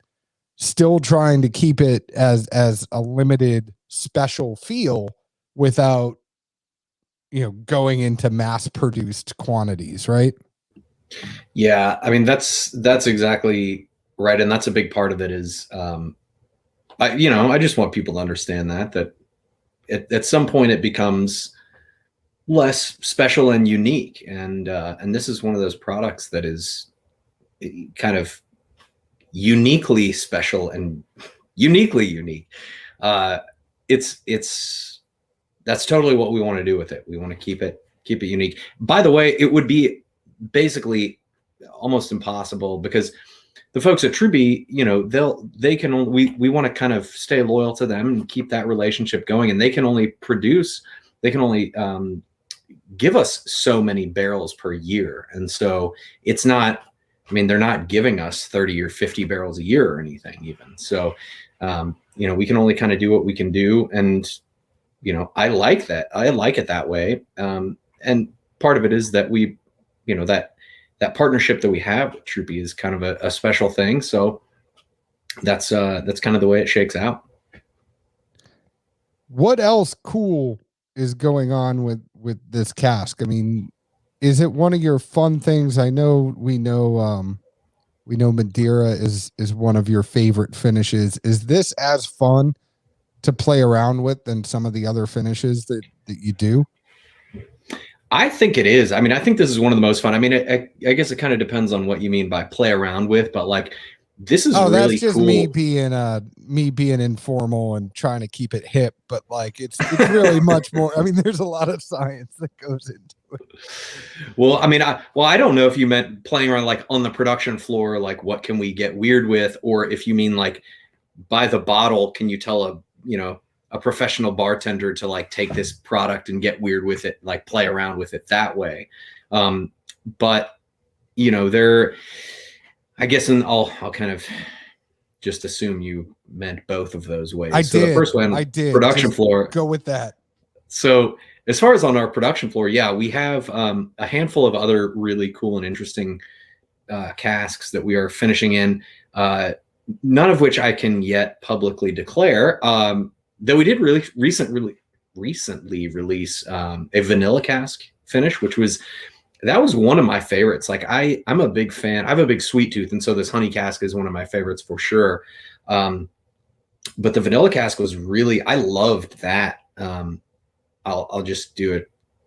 still trying to keep it as a limited special feel without, going into mass produced quantities, right? Yeah. I mean, that's exactly right. And that's a big part of it is, I just want people to understand that at some point it becomes less special and unique. And this is one of those products that is kind of uniquely special and uniquely unique. That's totally what we want to do with it. We want to keep it unique. By the way, it would be basically almost impossible because the folks at Truby, we want to kind of stay loyal to them and keep that relationship going. And they can only give us so many barrels per year. And so it's not, they're not giving us 30 or 50 barrels a year or anything even. So, we can only kind of do what we can do. And, I like that. I like it that way. And part of it is that we, that partnership that we have with Troopy is kind of a special thing. So, that's kind of the way it shakes out. What else cool is going on with this cask? I mean, is it one of your fun things? I know we know Madeira is one of your favorite finishes. Is this as fun to play around with than some of the other finishes that you do? I think it is. I mean, I think this is one of the most fun. I mean, I guess it kind of depends on what you mean by play around with, but like this is really that's just cool. me being informal and trying to keep it hip, but like it's really much more. I mean, there's a lot of science that goes into it. Well, I mean, I don't know if you meant playing around like on the production floor, like what can we get weird with, or if you mean like by the bottle, can you tell a professional bartender to like take this product and get weird with it, like play around with it that way. But I guess, and I'll kind of just assume you meant both of those ways. The first one, I did. Production floor. Go with that. So as far as on our production floor, yeah, we have a handful of other really cool and interesting casks that we are finishing in. None of which I can yet publicly declare. Though we did really recently release a vanilla cask finish, which was one of my favorites. Like I'm a big fan. I have a big sweet tooth, and so this honey cask is one of my favorites for sure. But the vanilla cask was really, I loved that. I'll just do a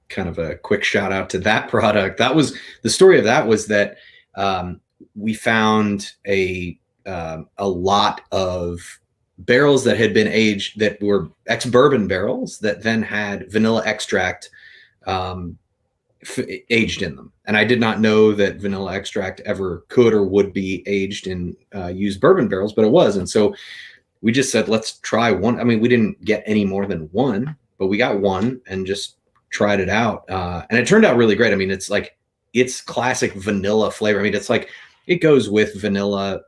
kind of a quick shout out to that product. That was the story of that was that we found a lot of barrels that had been aged that were ex-bourbon barrels that then had vanilla extract aged in them. And I did not know that vanilla extract ever could or would be aged in used bourbon barrels, but it was. And so we just said, let's try one. I mean, we didn't get any more than one, but we got one and just tried it out. And it turned out really great. I mean, it's classic vanilla flavor. I mean, it's like, it goes with vanilla,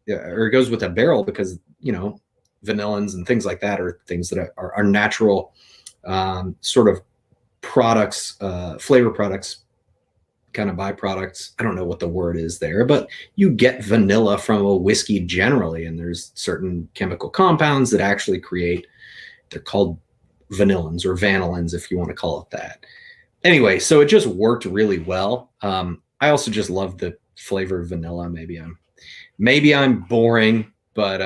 or it goes with a barrel because, vanillins and things like that are things that are natural sort of products, flavor products, kind of byproducts. I don't know what the word is there, but you get vanilla from a whiskey generally, and there's certain chemical compounds that actually they're called vanillins or vanillins, if you want to call it that. Anyway, so it just worked really well. I also just love the flavor of vanilla. Maybe I'm boring, but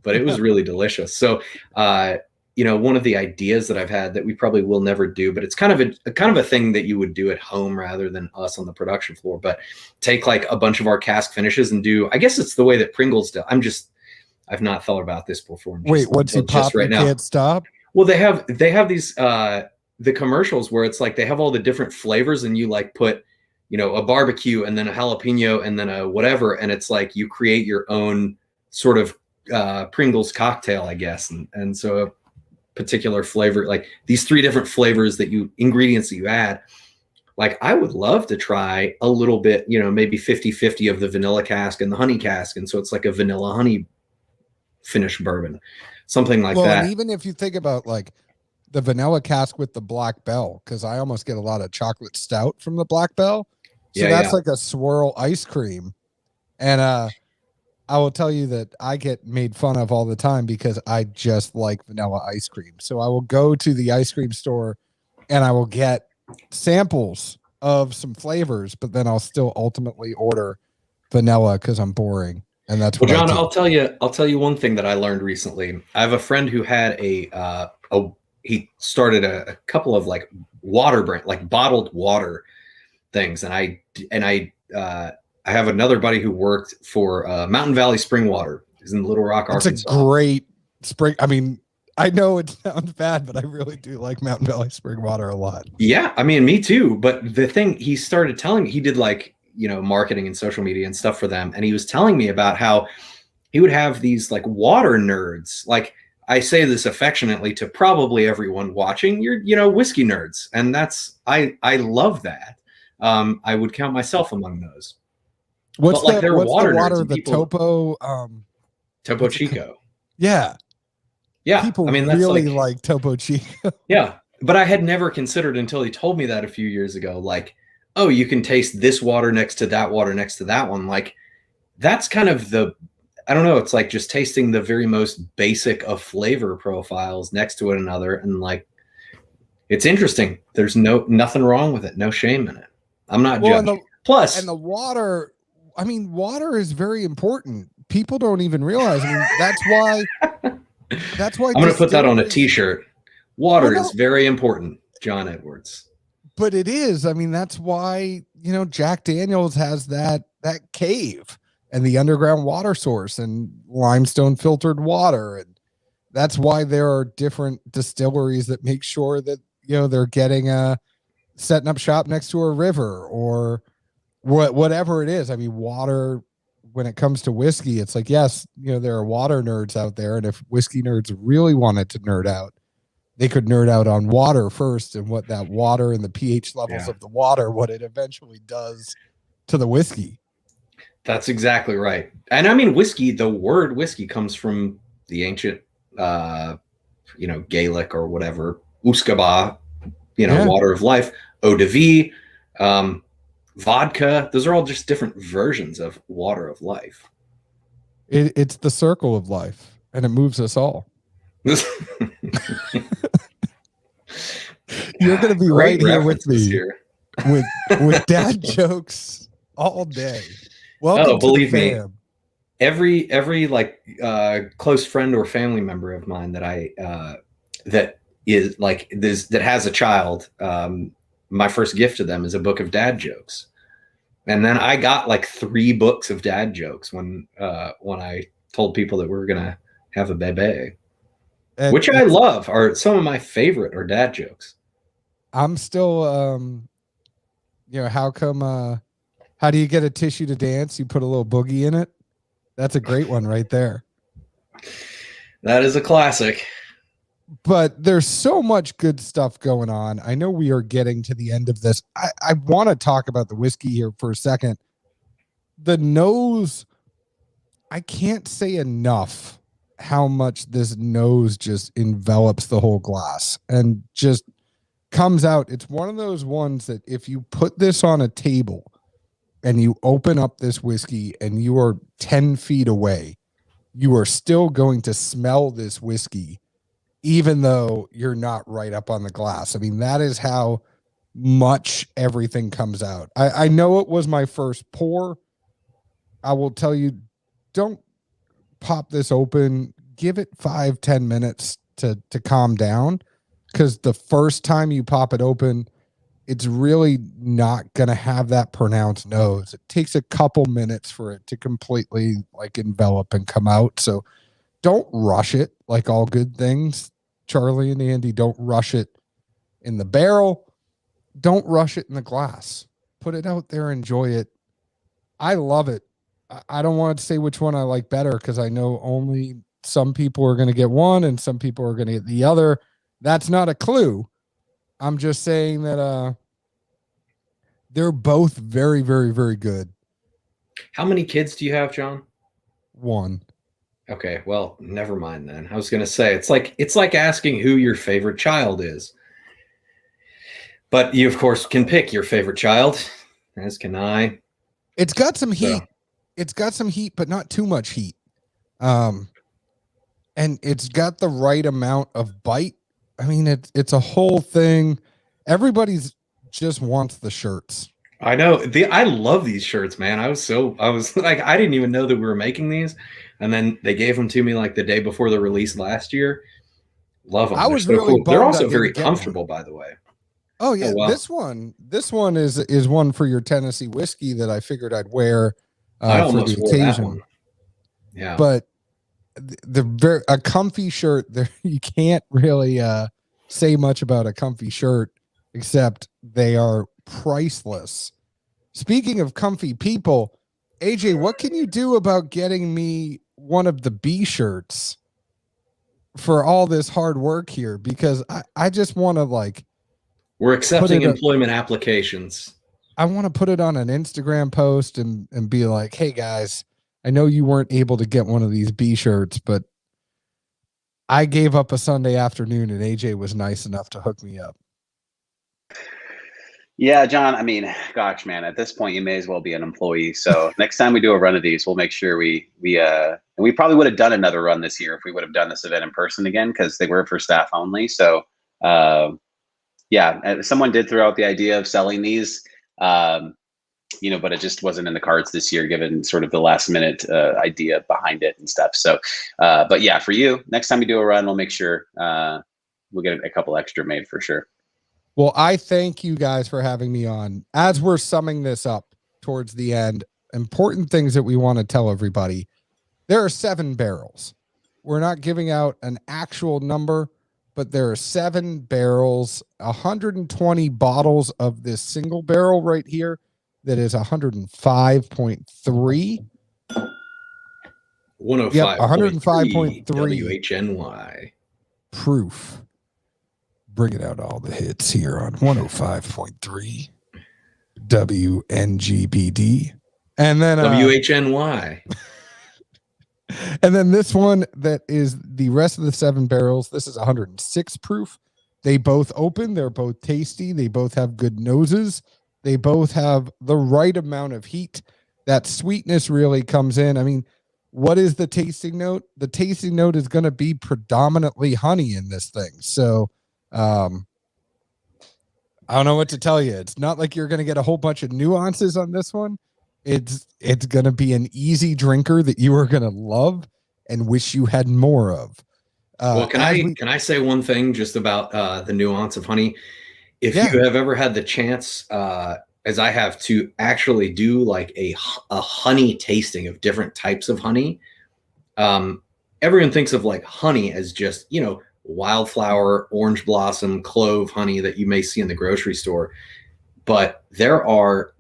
it was really delicious. So, one of the ideas that I've had that we probably will never do, but it's kind of a thing that you would do at home rather than us on the production floor, but take like a bunch of our cask finishes and I guess it's the way that Pringles do. I've not thought about this before. Wait, what's you pop right now? Can't stop? Well, they have these, the commercials where it's like, they have all the different flavors and you like put, a barbecue and then a jalapeno and then a whatever. And it's like, you create your own sort of Pringles cocktail, I guess. And so a particular flavor, like these 3 different flavors ingredients that you add, like I would love to try a little bit, maybe 50-50 of the vanilla cask and the honey cask. And so it's like a vanilla honey finish bourbon, something like that. And even if you think about like the vanilla cask with the black Belle, because I almost get a lot of chocolate stout from the black Belle. So that's like a swirl ice cream. And I will tell you that I get made fun of all the time because I just like vanilla ice cream. So I will go to the ice cream store and I will get samples of some flavors, but then I'll still ultimately order vanilla because I'm boring. And that's what John, I'll tell you one thing that I learned recently. I have a friend who had he started a couple of like water brand, like bottled water things. And I have another buddy who worked for Mountain Valley Spring Water. He's in Little Rock, Arkansas. It's a great spring. I mean, I know it sounds bad, but I really do like Mountain Valley Spring Water a lot. Yeah, I mean, me too. But the thing he started telling me, he did like, marketing and social media and stuff for them. And he was telling me about how he would have these like water nerds. Like I say this affectionately to probably everyone watching, you're, whiskey nerds. And I love that. I would count myself among those. What's the water? The Topo Chico. Yeah. Yeah. People really like Topo Chico. Yeah. But I had never considered until he told me that a few years ago, like, oh, you can taste this water next to that water next to that one. Like that's kind of I don't know. It's like just tasting the very most basic of flavor profiles next to one another. And like, it's interesting. There's nothing wrong with it. No shame in it. I'm not judging. Plus, and the water, I mean, water is very important. People don't even realize. I mean, that's why I'm going to put that on a t-shirt. Water Well, no. is very important, John Edwards. But it is. I mean, that's why, you know, Jack Daniels has that cave and the underground water source and limestone filtered water. And that's why there are different distilleries that make sure that, you know, they're getting setting up shop next to a river or whatever it is. I mean, water, when it comes to whiskey, it's like, yes, you know, there are water nerds out there. And if whiskey nerds really wanted to nerd out, they could nerd out on water first and what that water and the pH levels of the water, what it eventually does to the whiskey. That's exactly right. And I mean, whiskey, the word whiskey comes from the ancient, you know, Gaelic or whatever, Uskaba, you know, water of life, eau de vie, vodka. Those are all just different versions of water of life. It's the circle of life and it moves us all. You're going to be right here with me here. with dad jokes all day. Welcome believe to the me, fam. Every like close friend or family member of mine that I that is like this that has a child, my first gift to them is a book of dad jokes. And then I got like 3 books of dad jokes when I told people that we were gonna have a bebe. Which I love, are some of my favorite are dad jokes. I'm still, you know, how do you get a tissue to dance? You put a little boogie in it. That's a great one right there. That is a classic. But there's so much good stuff going on. I know we are getting to the end of this. I want to talk about the whiskey here for a second. The nose, I can't say enough how much this nose just envelops the whole glass and just comes out. It's one of those ones that if you put this on a table and you open up this whiskey and you are 10 feet away, you are still going to smell this whiskey, even though you're not right up on the glass. I mean, that is how much everything comes out. I know it was my first pour. I will tell you, don't pop this open, give it 5-10 minutes to calm down, because the first time you pop it open, it's really not going to have that pronounced nose. It takes a couple minutes for it to completely like envelop and come out. So don't rush it. Like all good things, Charlie and Andy, don't rush it in the barrel. Don't rush it in the glass. Put it out there, enjoy it. I love it. I don't want to say which one I like better, because I know only some people are going to get one and some people are going to get the other. That's not a clue. I'm just saying that they're both very, very, very good. How many kids do you have, John? 1. Okay, well, never mind then. I was going to say, it's like asking who your favorite child is. But you, of course, can pick your favorite child, as can I. It's got some heat. It's got some heat, but not too much heat. And it's got the right amount of bite. I mean, it's a whole thing. Everybody's just wants the shirts. I know. I love these shirts, man. I was like, I didn't even know that we were making these. And then they gave them to me like the day before the release last year. Love them. I was really cool. They're also very comfortable, by the way. Oh yeah. Oh, wow. This one is one for your Tennessee whiskey that I figured I'd wear I for almost the wore that occasion. one. Yeah. But a comfy shirt there, you can't really say much about a comfy shirt except they are priceless. Speaking of comfy people, AJ, what can you do about getting me one of the B shirts for all this hard work here? Because I just want to like, we're accepting employment applications. I want to put it on an Instagram post and be like, hey guys, I know you weren't able to get one of these B shirts, but I gave up a Sunday afternoon and AJ was nice enough to hook me up. Yeah, John, I mean, gosh, man, at this point you may as well be an employee. So next time we do a run of these, we'll make sure and we probably would have done another run this year if we would have done this event in person again, because they were for staff only. So yeah, someone did throw out the idea of selling these. But it just wasn't in the cards this year, given sort of the last minute idea behind it and stuff. So, but yeah, for you, next time we do a run, we'll make sure we'll get a couple extra made for sure. Well, I thank you guys for having me on. As we're summing this up towards the end, important things that we want to tell everybody. There are 7 barrels. We're not giving out an actual number, but there are 7 barrels, 120 bottles of this single barrel right here. That is 105.3. 105.3 Yep, 105.3 WHNY proof. Bringing out all the hits here on 105.3 WNGBD. And then WHNY. And then this one that is the rest of the 7 barrels. This is 106 proof. They both open. They're both tasty. They both have good noses. They both have the right amount of heat. That sweetness really comes in. I mean, what is the tasting note? The tasting note is going to be predominantly honey in this thing. So, I don't know what to tell you. It's not like you're going to get a whole bunch of nuances on this one. It's going to be an easy drinker that you are going to love and wish you had more of. Well, can I say one thing just about the nuance of honey? If you have ever had the chance, as I have, to actually do like a honey tasting of different types of honey, everyone thinks of like honey as just, wildflower, orange blossom, clove honey that you may see in the grocery store. But there are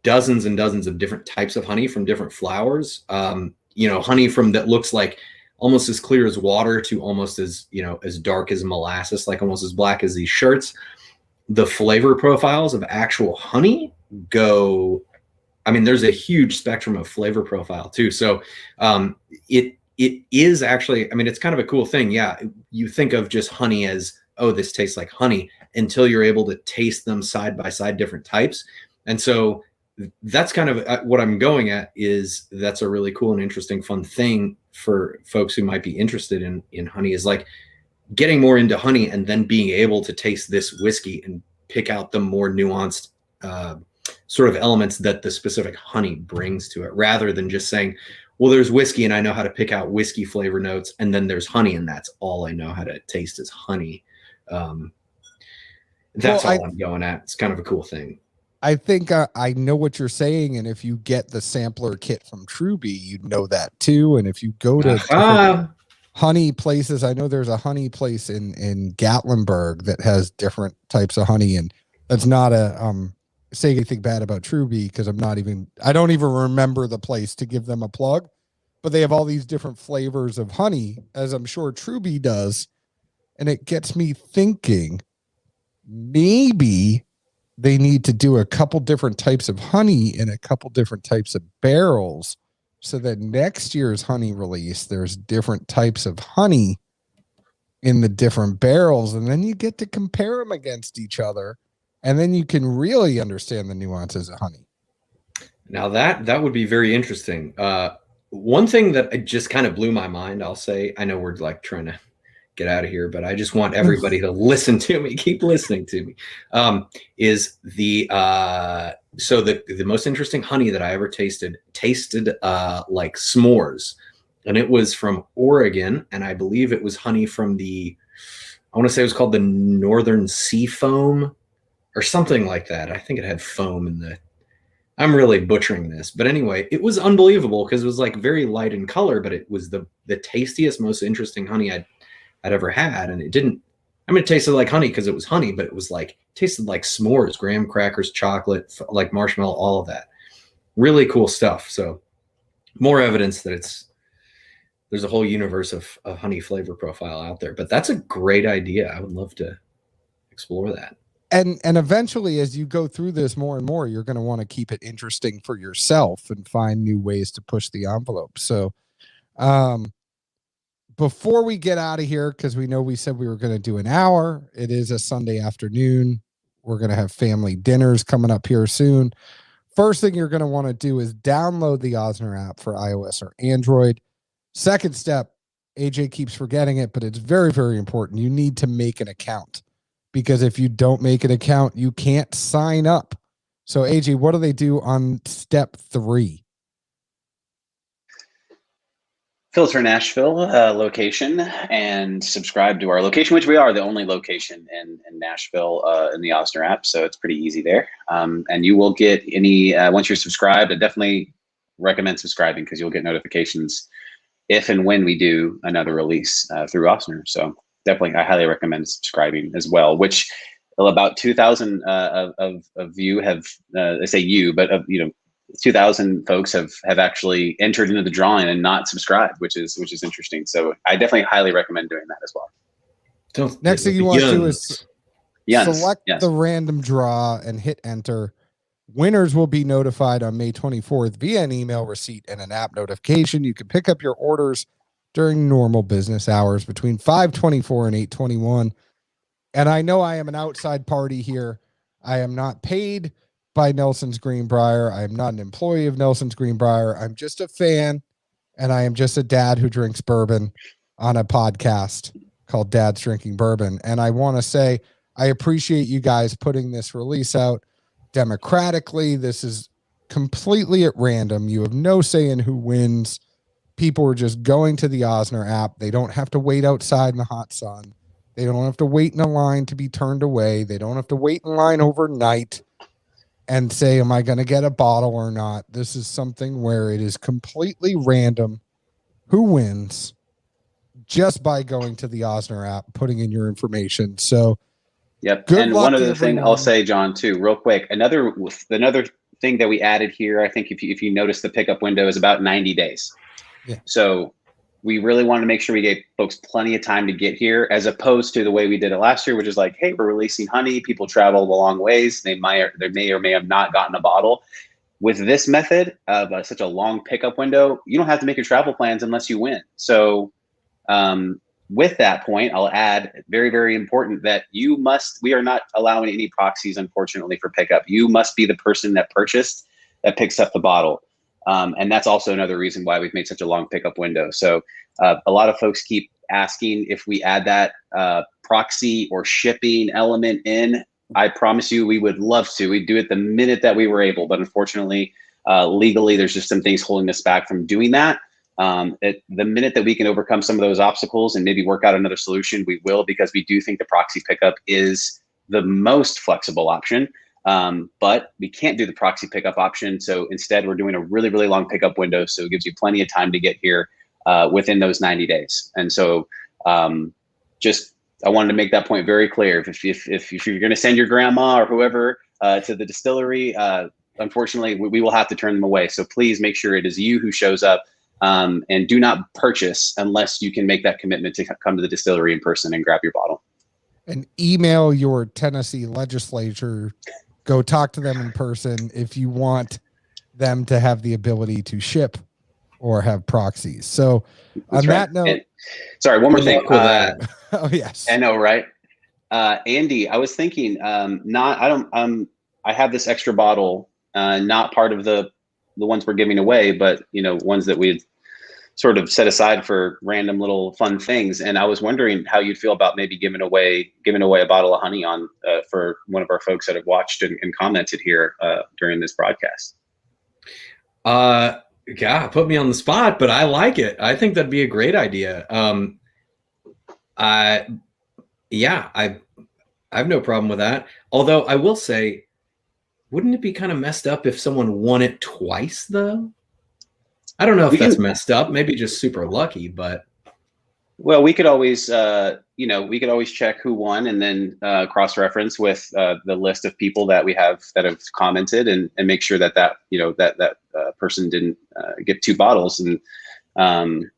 dozens and dozens of different types of honey from different flowers. Honey from that looks like almost as clear as water to almost as, as dark as molasses, like almost as black as these shirts. The flavor profiles of actual honey there's a huge spectrum of flavor profile too. So it is actually, it's kind of a cool thing. Yeah. You think of just honey as, oh, this tastes like honey, until you're able to taste them side by side, different types. And so that's kind of what I'm going at, is that's a really cool and interesting, fun thing for folks who might be interested in honey, is like getting more into honey and then being able to taste this whiskey and pick out the more nuanced sort of elements that the specific honey brings to it, rather than just saying, well, there's whiskey and I know how to pick out whiskey flavor notes, and then there's honey and that's all I know how to taste is honey. That's all I'm going at. It's kind of a cool thing. I think I know what you're saying, and if you get the sampler kit from Truby, you'd know that too. And if you go to honey places, I know there's a honey place in Gatlinburg that has different types of honey, and that's not a say anything bad about Truby, because I don't even remember the place to give them a plug, but they have all these different flavors of honey, as I'm sure Truby does, and it gets me thinking maybe they need to do a couple different types of honey in a couple different types of barrels, so that next year's honey release, there's different types of honey in the different barrels, and then you get to compare them against each other, and then you can really understand the nuances of honey. Now that would be very interesting. One thing that just kind of blew my mind, I'll say, I know we're like trying to get out of here, but I just want everybody to listen to me, keep listening to me, is the most interesting honey that I ever tasted like s'mores, and it was from Oregon, and I believe it was honey from I want to say it was called the Northern Sea Foam or something like that. I think it had foam in I'm really butchering this, but anyway, it was unbelievable because it was like very light in color, but it was the tastiest, most interesting honey I'd ever had. And it didn't, it tasted like honey because it was honey, but it was like, tasted like s'mores, graham crackers, chocolate, like marshmallow, all of that. Really cool stuff. So more evidence that there's a whole universe of honey flavor profile out there, but that's a great idea. I would love to explore that. And eventually, as you go through this more and more, you're going to want to keep it interesting for yourself and find new ways to push the envelope. So, before we get out of here, because we know we said we were going to do an hour, it is a Sunday afternoon. We're going to have family dinners coming up here soon. First thing you're going to want to do is download the Oznr app for iOS or Android. Second step, AJ keeps forgetting it, but it's very, very important. You need to make an account, because if you don't make an account, you can't sign up. So AJ, what do they do on step 3? Filter Nashville location and subscribe to our location, which we are the only location in Nashville in the Oznr app. So it's pretty easy there. And you will get any, once you're subscribed, I definitely recommend subscribing, because you'll get notifications if and when we do another release through Oznr. So definitely, I highly recommend subscribing as well, which about 2,000 of you have, I say you, but 2,000 folks have actually entered into the drawing and not subscribed, which is interesting. So I definitely highly recommend doing that as well. Next thing you want to do is select Yes. the random draw and hit enter. Winners will be notified on May 24th via an email receipt and an app notification. You can pick up your orders during normal business hours between 5:24 and 8:21. And I know I am an outside party here. I am not paid by Nelson's Greenbrier. I am not an employee of Nelson's Greenbrier. I'm just a fan, and I am just a dad who drinks bourbon on a podcast called Dad's Drinking Bourbon. And I want to say I appreciate you guys putting this release out democratically. This is completely at random. You have no say in who wins. People are just going to the Oznr app. They don't have to wait outside in the hot sun. They don't have to wait in a line to be turned away. They don't have to wait in line overnight and say, am I going to get a bottle or not? This is something where it is completely random who wins just by going to the Oznr app, putting in your information. So, yep. Good And luck, one other thing everyone. I'll say, John, too, real quick, another thing that we added here, I think if you notice, the pickup window is about 90 days. Yeah. So we really wanted to make sure we gave folks plenty of time to get here, as opposed to the way we did it last year, which is like, hey, we're releasing honey. People travel a long ways. They may or may have not gotten a bottle. With this method of such a long pickup window, you don't have to make your travel plans unless you win. So with that point, I'll add, very, very important, that we are not allowing any proxies, unfortunately, for pickup. You must be the person that purchased that picks up the bottle. And that's also another reason why we've made such a long pickup window. So a lot of folks keep asking if we add that proxy or shipping element in. I promise you we would love to. We'd do it the minute that we were able, but unfortunately, legally, there's just some things holding us back from doing that. The minute that we can overcome some of those obstacles and maybe work out another solution, we will, because we do think the proxy pickup is the most flexible option. But we can't do the proxy pickup option. So instead, we're doing a really, really long pickup window. So it gives you plenty of time to get here within those 90 days. And so I wanted to make that point very clear. If you're going to send your grandma or whoever to the distillery, unfortunately, we will have to turn them away. So please make sure it is you who shows up, and do not purchase unless you can make that commitment to come to the distillery in person and grab your bottle. And email your Tennessee legislature. Go talk to them in person if you want them to have the ability to ship or have proxies. So on that note, sorry, one more thing. Oh yes, I know, right? Andy, I was thinking, I have this extra bottle, not part of the ones we're giving away, but ones that we had sort of set aside for random little fun things. And I was wondering how you'd feel about maybe giving away a bottle of honey on for one of our folks that have watched and commented here during this broadcast. Yeah, put me on the spot, but I like it. I think that'd be a great idea. I have no problem with that. Although I will say, wouldn't it be kind of messed up if someone won it twice, though? I don't know if that's messed up. Maybe just super lucky, but. Well, we could always, check who won and then cross-reference with the list of people that we have that have commented and make sure that person didn't get 2 bottles. And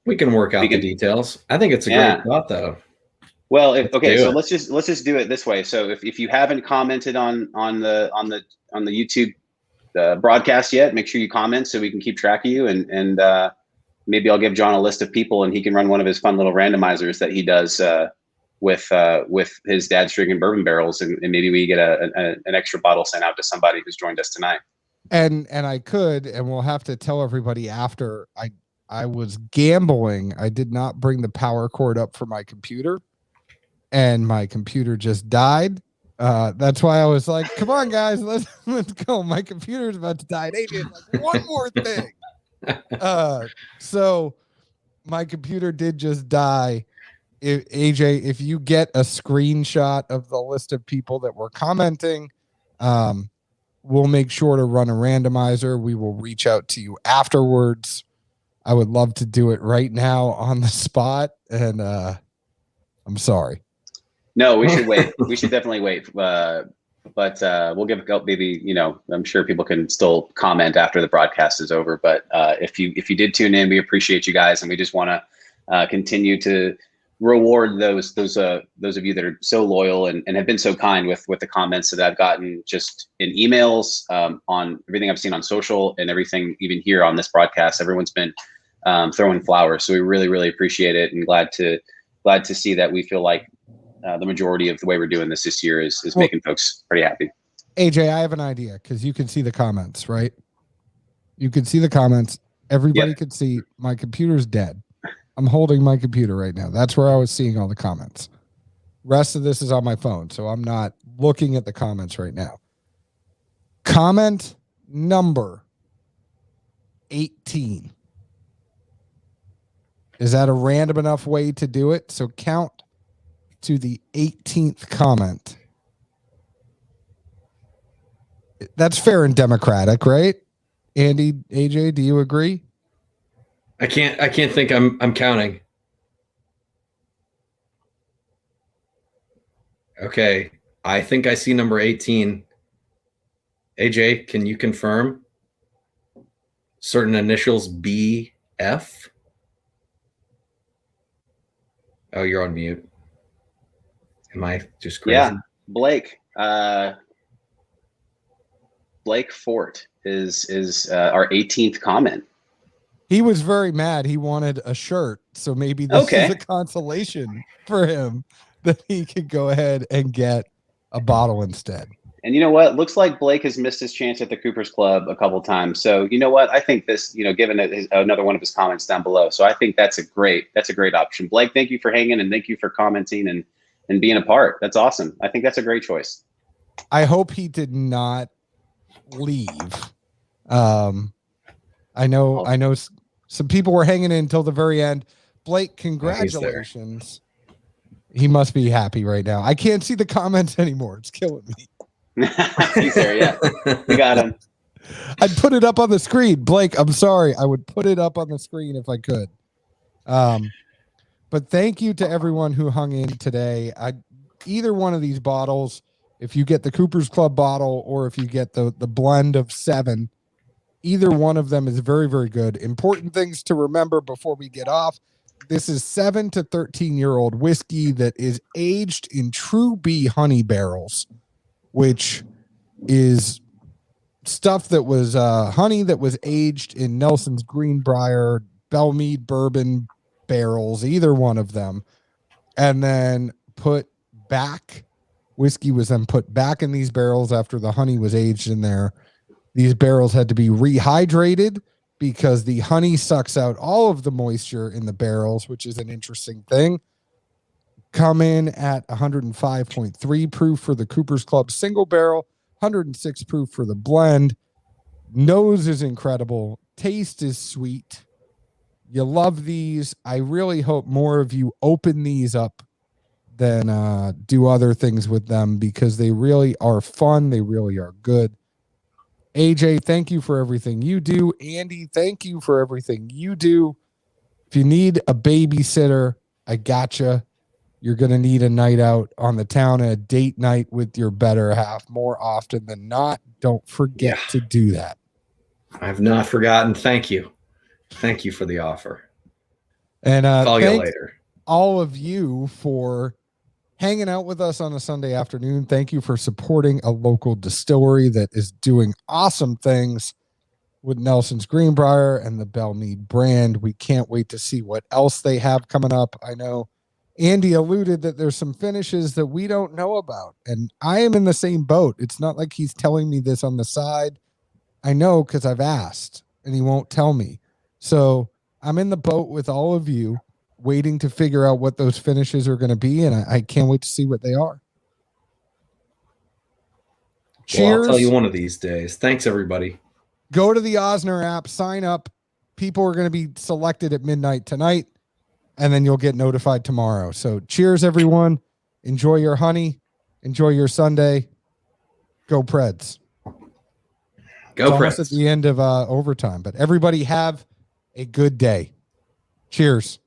we can work out the details. I think it's a great thought, though. Well, so let's just do it this way. So if you haven't commented on the YouTube broadcast yet, make sure you comment so we can keep track of you, and maybe I'll give John a list of people and he can run one of his fun little randomizers that he does with his dad's drinking bourbon barrels, and maybe we get an extra bottle sent out to somebody who's joined us tonight. And I could, and we'll have to tell everybody after. I was gambling. I did not bring the power cord up for my computer, and my computer just died. That's why I was like, "Come on, guys, let's go." My computer's about to die. And Adrian's like, "One more thing." So my computer did just die. AJ, if you get a screenshot of the list of people that were commenting, we'll make sure to run a randomizer. We will reach out to you afterwards. I would love to do it right now on the spot, and I'm sorry. No, we should wait. We should definitely wait. But we'll give maybe, I'm sure people can still comment after the broadcast is over. But if you did tune in, we appreciate you guys, and we just want to continue to reward those of you that are so loyal and have been so kind with the comments that I've gotten just in emails, on everything I've seen on social, and everything even here on this broadcast. Everyone's been throwing flowers, so we really, really appreciate it, and glad to see that we feel like the majority of the way we're doing this year is making folks pretty happy. AJ, I have an idea, because you can see the comments, right? You can see the comments. Everybody could see. My computer's dead. I'm holding my computer right now. That's where I was seeing all the comments. Rest of this is on my phone, so I'm not looking at the comments right now. Comment number 18. Is that a random enough way to do it? So count to the 18th comment. That's fair and democratic, right? Andy, AJ, do you agree? I can't think I'm counting. Okay. I think I see number 18. AJ, can you confirm? Certain initials BF? Oh, you're on mute. Am I just crazy? Yeah, Blake. Blake Fort is our 18th comment. He was very mad. He wanted a shirt, so maybe this is a consolation for him that he could go ahead and get a bottle instead. And you know what? Looks like Blake has missed his chance at the Cooper's Club a couple times. So you know what? I think this, given another one of his comments down below. So I think that's a great option. Blake, thank you for hanging, and thank you for commenting and being a part. That's awesome. I think that's a great choice. I hope he did not leave. I know some people were hanging in until the very end. Blake, congratulations. He must be happy right now. I can't see the comments anymore. It's killing me. He's there, yeah. We got him. I'd put it up on the screen. Blake, I'm sorry. I would put it up on the screen if I could. But thank you to everyone who hung in today. Either one of these bottles, if you get the Cooper's Club bottle or if you get the blend of 7, either one of them is very, very good. Important things to remember before we get off. This is 7 to 13-year-old whiskey that is aged in true bee honey barrels, which is stuff that was honey that was aged in Nelson's Greenbrier, Belle Meade bourbon barrels, either one of them, and then whiskey was then put back in these barrels after the honey was aged in there. These barrels had to be rehydrated because the honey sucks out all of the moisture in the barrels, which is an interesting thing. Come in at 105.3 proof for the Cooper's Club single barrel, 106 proof for the blend. Nose is incredible. Taste is sweet. You love these. I really hope more of you open these up than do other things with them, because they really are fun. They really are good. AJ, thank you for everything you do. Andy, thank you for everything you do. If you need a babysitter, I gotcha. You're going to need a night out on the town, a date night with your better half more often than not. Don't forget to do that. I've not forgotten. Thank you. Thank you for the offer. And call you later. All of you for hanging out with us on a Sunday afternoon. Thank you for supporting a local distillery that is doing awesome things with Nelson's Greenbrier and the Belle Meade brand. We can't wait to see what else they have coming up. I know Andy alluded that there's some finishes that we don't know about. And I am in the same boat. It's not like he's telling me this on the side. I know because I've asked and he won't tell me. So I'm in the boat with all of you waiting to figure out what those finishes are going to be. And I can't wait to see what they are. Cheers. Well, I'll tell you one of these days. Thanks, everybody. Go to the Oznr app, sign up. People are going to be selected at midnight tonight, and then you'll get notified tomorrow. So cheers, everyone. Enjoy your honey. Enjoy your Sunday. Go Preds. Go It's almost Preds. at the end of overtime, but everybody have a good day. Cheers.